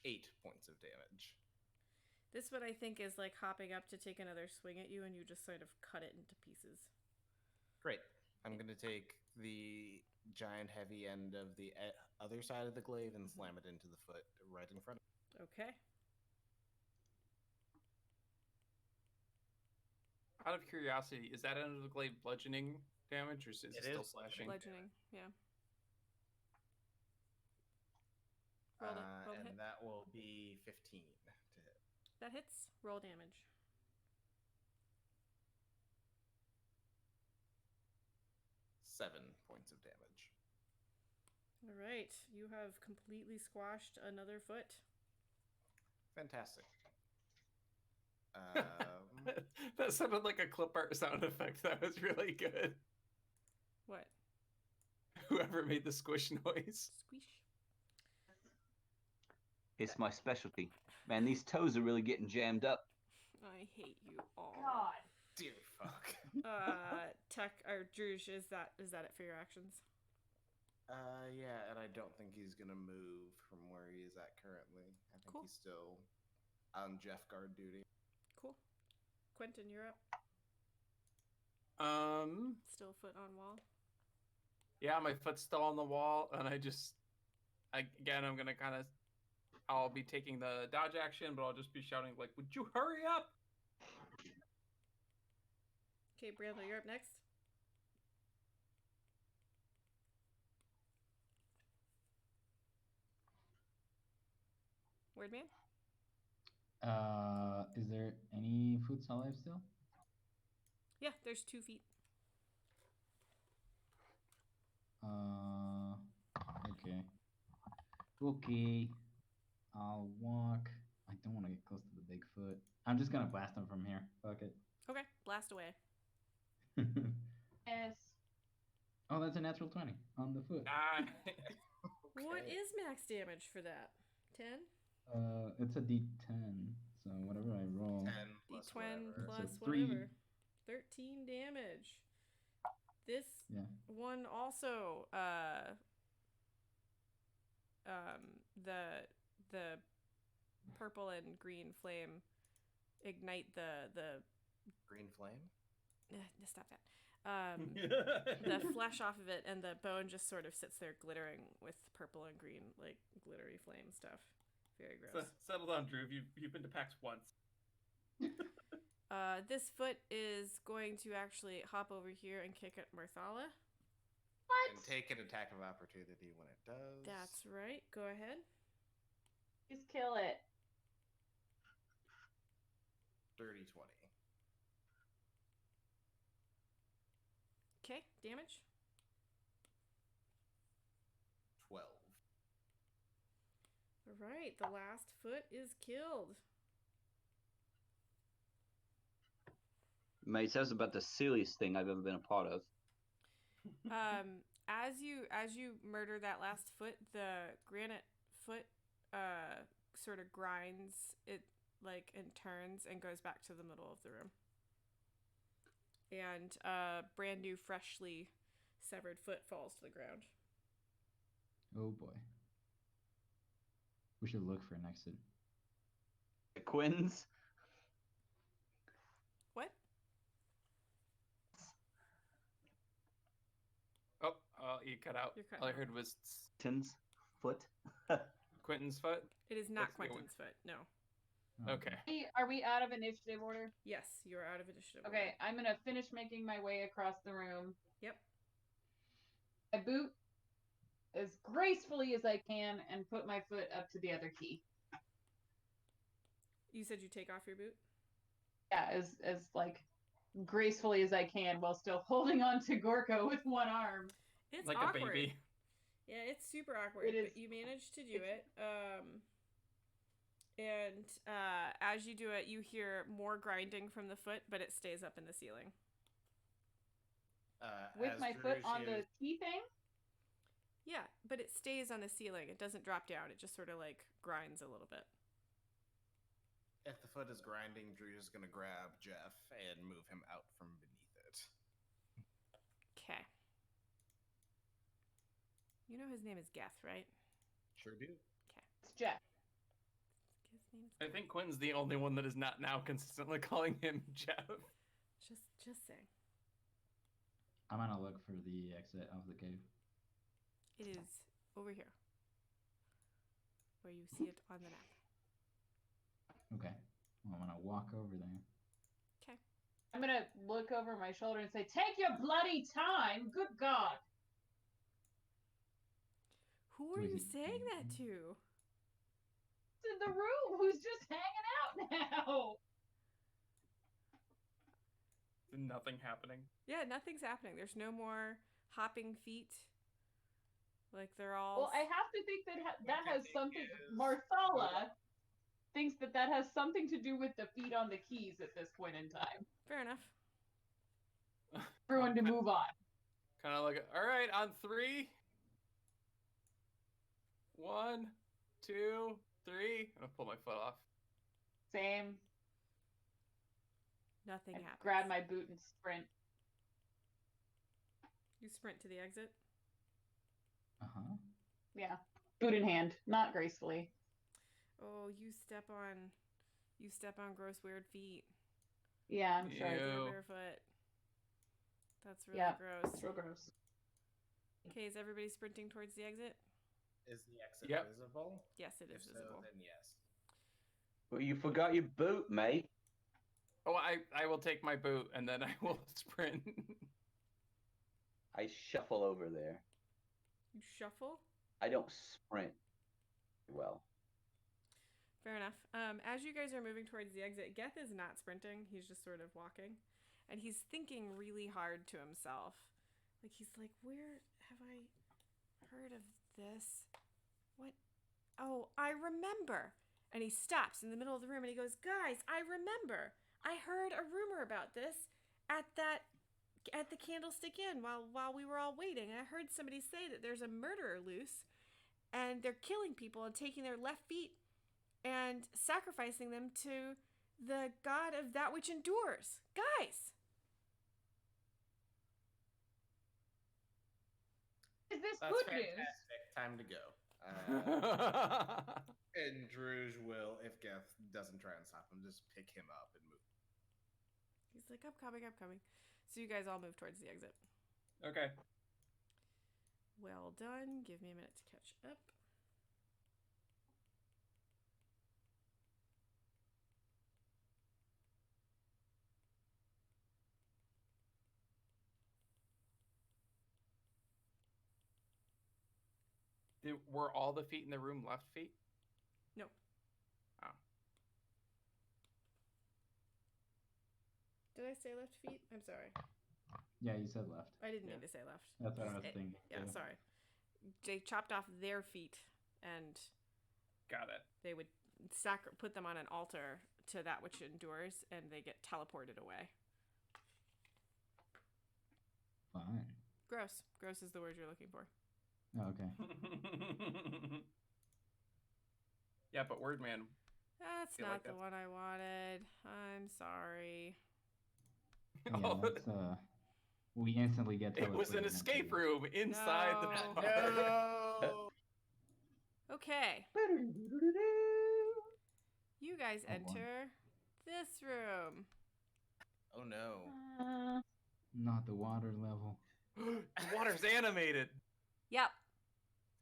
8 points of damage. This one I think is like hopping up to take another swing at you, and you just sort of cut it into pieces. Great. I'm going to take the giant heavy end of the other side of the glaive and slam it into the foot right in front of me. Okay. Out of curiosity, is that end of the glaive bludgeoning damage, or is it still slashing? Bludgeoning, yeah. Roll And hit. that will be 15 to hit. That hits. Roll damage. Seven points of damage. All right. You have completely squashed another foot. Fantastic. That sounded like a clip art sound effect. That was really good. What? Whoever made the squish noise. Squish. It's my specialty. Man, these toes are really getting jammed up. I hate you all. God. Dear fuck. Tuck or Druge, is that it for your actions? Yeah, and I don't think he's gonna move from where he is at currently. I think Cool. he's still on Jeff guard duty. Cool. Quentin, you're up. Still foot on wall. Yeah, my foot's still on the wall, and I'm gonna kind of, I'll be taking the dodge action, but I'll just be shouting like, "Would you hurry up?" Okay, Brandon, you're up next. Word man? Is there any food alive still? Yeah, there's 2 feet. Okay. Okay. I'll walk. I don't want to get close to the Bigfoot. I'm just gonna blast him from here. Fuck it. Okay, blast away. Yes. Oh, that's a natural 20 on the foot. What Okay. is max damage for that? 10? It's a D10, so whatever I roll. 10 plus D20 whatever. plus So 3. whatever. 13 damage. This Yeah. one also the purple and green flame ignite the Green flame? stop that. The flesh off of it, and the bone just sort of sits there glittering with purple and green, like glittery flame stuff. Very gross. Settle down, Drew. You've been to PAX once. This foot is going to actually hop over here and kick at Marthala. What? And take an attack of opportunity when it does. That's right. Go ahead. Just kill it. Dirty 20. Okay, damage. 12. All right, the last foot is killed. Mate, tell us about the silliest thing I've ever been a part of. As you murder that last foot, the granite foot sort of grinds it and turns and goes back to the middle of the room. And brand new, freshly severed foot falls to the ground. Oh boy. We should look for an exit. Quinn's? What? Oh, you cut out. You're cutting All I out. heard was Quentin's foot? Quentin's foot. It is not That's the Quentin's foot. No. Oh, Okay. Are we out of initiative order? Yes, you are out of initiative. Okay, I'm gonna finish making my way across the room. Yep. I boot as gracefully as I can and put my foot up to the other key. You said you take off your boot? Yeah, as like gracefully as I can while still holding on to Gorko with one arm. It's Like awkward. a baby. Yeah, it's super awkward, It is. but you managed to do it. And as you do it, you hear more grinding from the foot, but it stays up in the ceiling. With As my Drew foot on the shoots- key thing? Yeah, but it stays on the ceiling. It doesn't drop down. It just sort of grinds a little bit. If the foot is grinding, Drew is going to grab Jeff and move him out from beneath it. Okay. You know his name is Geth, right? Sure do. Okay. It's Jeff. His name is I think Quentin's the only one that is not now consistently calling him Jeff. Just saying. I'm gonna look for the exit of the cave. It is over here, where you see it on the map. Okay. Well, I'm gonna walk over there. Okay. I'm gonna look over my shoulder and say, "Take your bloody time! Good God!" Who are Do you we- saying that to? It's in the room. Who's just hanging out now? Nothing happening. Yeah, nothing's happening. There's no more hopping feet. They're all. Well, I have to think that that has thing something. is- Marthala thinks that has something to do with the feet on the keys at this point in time. Fair enough. Everyone to move on. Kind of like, all right, on 3. 1, 2, 3. I'm gonna pull my foot off. Same. Nothing I happens. grab my boot and sprint. You sprint to the exit. Uh-huh. Yeah, boot in hand, not gracefully. Oh, you step on gross weird feet. Yeah, I'm sure. Ew. You're barefoot. That's really Yeah. gross. It's real gross. Okay, is everybody sprinting towards the exit? Is the exit Yep. visible? Yes, it is If visible. so, then yes. Well, you forgot your boot, mate. Oh, I will take my boot and then I will sprint. I shuffle over there. You shuffle? I don't sprint well. Fair enough. As you guys are moving towards the exit, Geth is not sprinting. He's just sort of walking. And he's thinking really hard to himself. Like, he's like, where have I heard of this? What? Oh, I remember. And he stops in the middle of the room and he goes, guys, I remember. I heard a rumor about this at the Candlestick Inn while we were all waiting. I heard somebody say that there's a murderer loose and they're killing people and taking their left feet and sacrificing them to the god of that which endures. Guys! Is this That's good news? fantastic. Time to go. And Druge will, if Geth doesn't try and stop him, just pick him up and move. He's like, I'm coming. So you guys all move towards the exit. Okay. Well done. Give me a minute to catch up. Were all the feet in the room left feet? No. Oh. Did I say left feet? I'm sorry. Yeah, you said left. I didn't Yeah. mean to say left. That's what I was It- thinking. Yeah, too. sorry. They chopped off their feet and Got it. they would put them on an altar to that which endures, and they get teleported away. Fine. Gross. Gross is the word you're looking for. Oh, okay. Yeah, but Wordman. That's Feel not like the that's- one I wanted. I'm sorry. Yeah, Oh, that's we instantly get it was an teleported escape into- room inside the No. bar. No! Okay. You guys Oh, boy. enter this room. Oh no. Not the water level. The water's animated. Yep.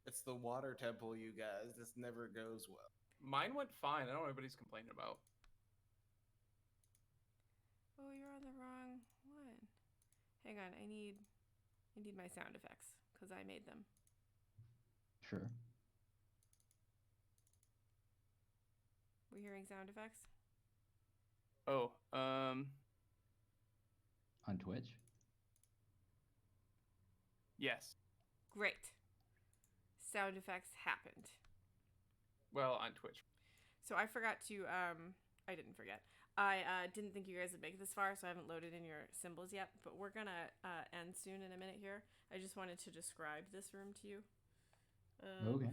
It's the water temple, you guys. This never goes well. Mine went fine. I don't know what anybody's complaining about. Oh, you're on the wrong one. Hang on, I need my sound effects because I made them. Sure. We hearing sound effects? Oh, On Twitch. yes. Great. Sound effects happened. Well, on Twitch. So I forgot to I didn't forget. I didn't think you guys would make it this far, so I haven't loaded in your symbols yet, but we're gonna end soon in a minute here. I just wanted to describe this room to you Okay.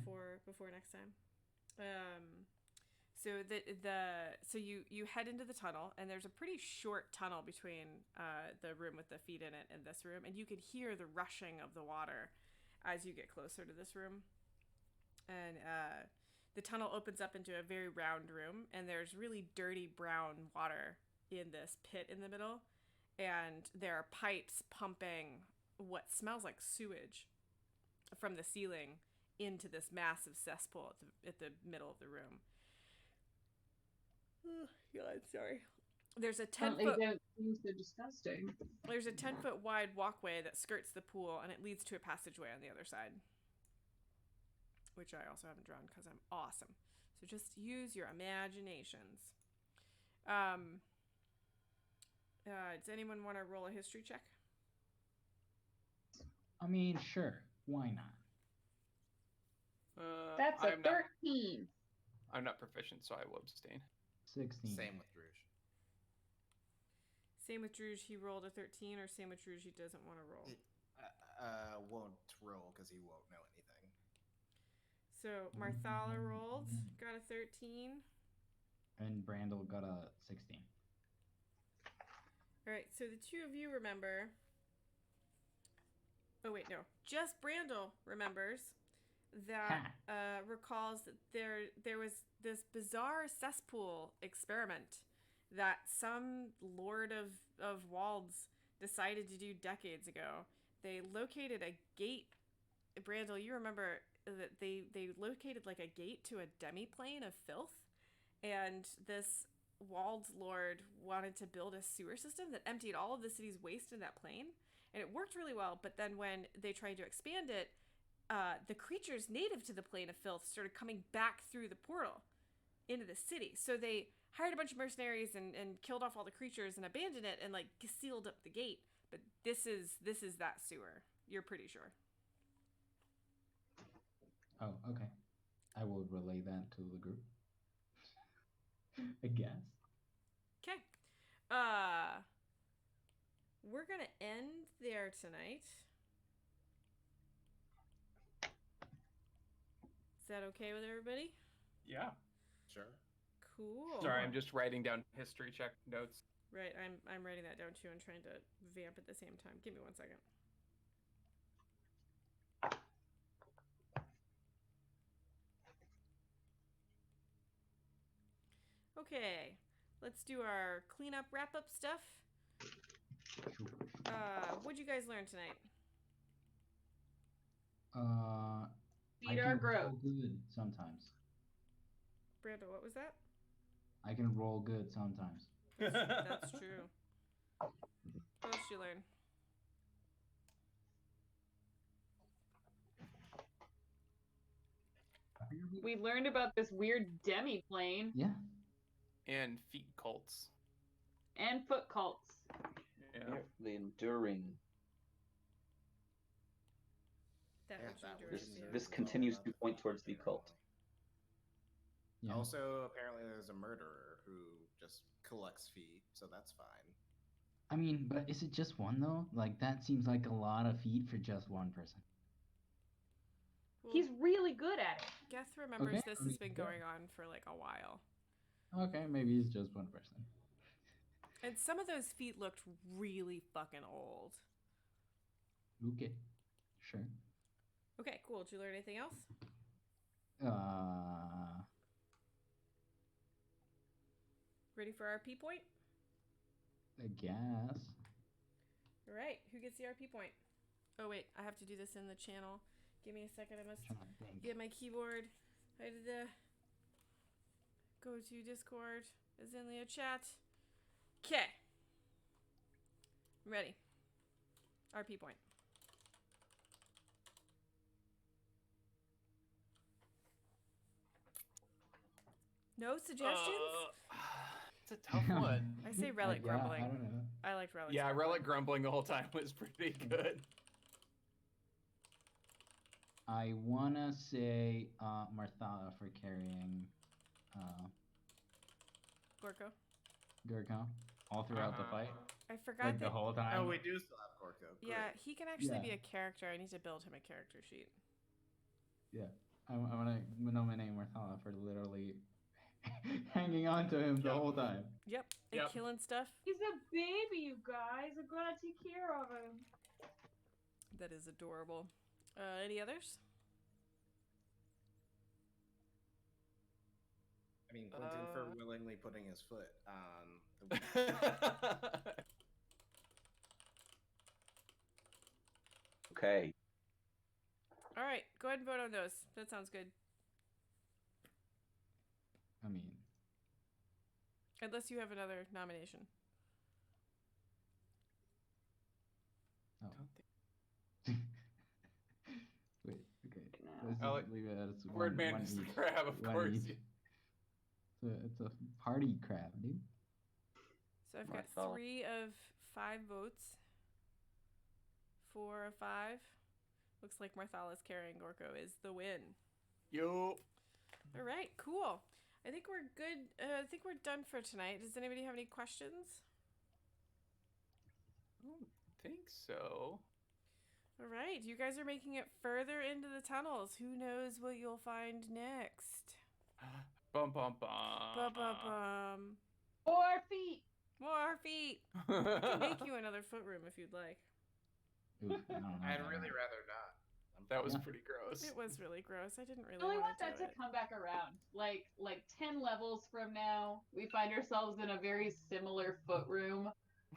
before next time. So so you head into the tunnel, and there's a pretty short tunnel between the room with the feet in it and this room, and you can hear the rushing of the water as you get closer to this room. And the tunnel opens up into a very round room, and there's really dirty brown water in this pit in the middle, and there are pipes pumping what smells like sewage from the ceiling into this massive cesspool at the middle of the room. Oh, God, sorry. There's a 10 They foot don't seem so disgusting. there's a 10-foot wide walkway that skirts the pool, and it leads to a passageway on the other side, which I also haven't drawn because I'm awesome. So just use your imaginations. Does anyone want to roll a history check? I mean, sure. Why not? That's a I'm not, 13. I'm not proficient, so I will abstain. 16. Same with Druge. Same with Druge, he rolled a 13, or same with Druge, he doesn't want to roll. Won't roll because he won't know anything. So Marthala rolled, got a 13. And Brandel got a 16. All right, so the two of you remember. Oh wait, no, just Brandel remembers that recalls that there was this bizarre cesspool experiment that some lord of Walds decided to do decades ago. They located a gate. Brandel, you remember that they located like a gate to a demiplane of filth, and this Wald's Lord wanted to build a sewer system that emptied all of the city's waste in that plain, and it worked really well. But then when they tried to expand it, the creatures native to the plane of filth started coming back through the portal into the city. So they hired a bunch of mercenaries and killed off all the creatures and abandoned it and like sealed up the gate. But this is that sewer. You're pretty sure. Oh, okay. I will relay that to the group. I guess. Okay. We're gonna end there tonight. Is that okay with everybody? Yeah. Sure. Cool. Sorry, I'm just writing down history check notes. Right, I'm writing that down too and trying to vamp at the same time. Give me 1 second. Okay, let's do our cleanup wrap up stuff. What'd you guys learn tonight? I Feed our can growth. roll good sometimes. Brando, what was that? I can roll good sometimes. That's true. What else did you learn? We learned about this weird demi-plane Yeah. And feet cults. and foot cults. Yeah. The enduring. That Yeah, much that endurance, was- yeah. This all continues about to the point feet, towards the cult. Yeah. Also, apparently, there's a murderer who just collects feet, so that's fine. I mean, but is it just one though? Like that seems like a lot of feet for just one person. Well, He's really good at it. Geth remembers Okay, this I has mean, been yeah. going on for like a while. Okay, maybe it's just one person. And some of those feet looked really fucking old. Okay. Sure. Okay, cool. Did you learn anything else? Ready for RP point? I guess. All right, who gets the RP point? Oh wait, I have to do this in the channel. Give me a second. I must Trying to think. get my keyboard. I did the go to Discord. Is in the chat. Okay. I'm ready. RP point. No suggestions? It's a tough one. I say relic Yeah, grumbling. I don't know. I liked relic. Yeah, grumbling. relic grumbling the whole time was pretty good. I wanna say Martha for carrying Gorko. Gurkha all throughout the fight. I forgot Like the that. whole time. Oh, we do still have Corco. Yeah, he can actually be Yeah. a character. I need to build him a character sheet. Yeah. I wanna nominate Martha for literally hanging on to him the whole time. Yep. And Yep. killing stuff. He's a baby, you guys. I gotta take care of him. That is adorable. Any others? I mean, Clinton for willingly putting his foot on the. Okay. All right, go ahead and vote on those. That sounds good. I mean, Unless you have another nomination. oh. Don't Wait, okay. Now. Let's I'll just leave it as Word one, man one is each. crab, of One course. each. It's a party crab, dude. So I've got Marthal. 3 of 5 votes. 4 of 5. Looks like Marthalis carrying Gorko is the win. Yo. All right, cool. I think we're good. I think we're done for tonight. Does anybody have any questions? I don't think so. All right, you guys are making it further into the tunnels. Who knows what you'll find next? Bum bum bum. Bum bum bum. 4 feet. More feet. I can make you another foot room if you'd like. Oof, I don't know. I'd really rather not. That was Yeah. pretty gross. It was really gross. I didn't really I really want want to that do to it. come back around. Like 10 levels from now, we find ourselves in a very similar foot room.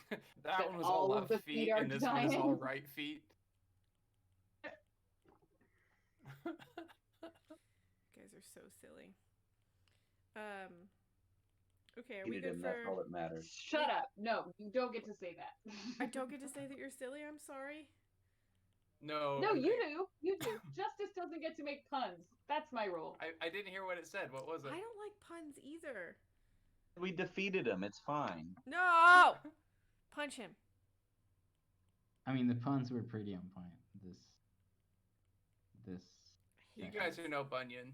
That But one was all all of left the feet, feet are and this one is all giant. right feet. You guys are so silly. Okay, are we Defeated good him, for... that's all that matters. Shut up. No, you don't get to say that. I don't get to say that you're silly, I'm sorry. No. No, I you think- do. You do. Justice doesn't get to make puns. That's my rule. I didn't hear what it said. What was it? I don't like puns either. We defeated him. It's fine. No! Punch him. I mean, the puns were pretty on point. This. I You hate guys puns. are no Bunyan.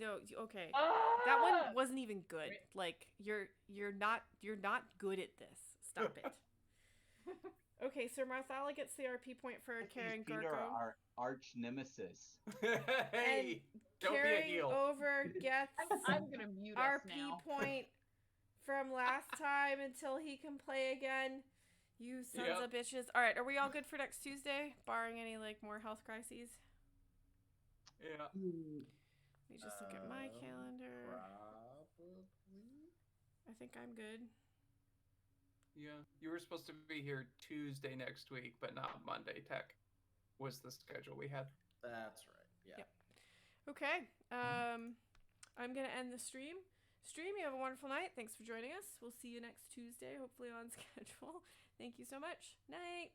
No, okay. Ah! That one wasn't even good. Right. Like you're not good at this. Stop it. Okay, Sir Marthala gets the RP point for Karen These Peter Gorko. are arch nemesis. Hey, don't be a Carrying heel. over gets I'm gonna mute us RP now. point from last time until he can play again. You sons Yep. of bitches. All right, are we all good for next Tuesday, barring any like more health crises? Yeah. Let me just look at my calendar. Probably. I think I'm good. Yeah. You were supposed to be here Tuesday next week, but not Monday. Tech was the schedule we had. That's right. Yeah. Yep. Okay. I'm gonna end the stream. Stream, you have a wonderful night. Thanks for joining us. We'll see you next Tuesday, hopefully on schedule. Thank you so much. Night.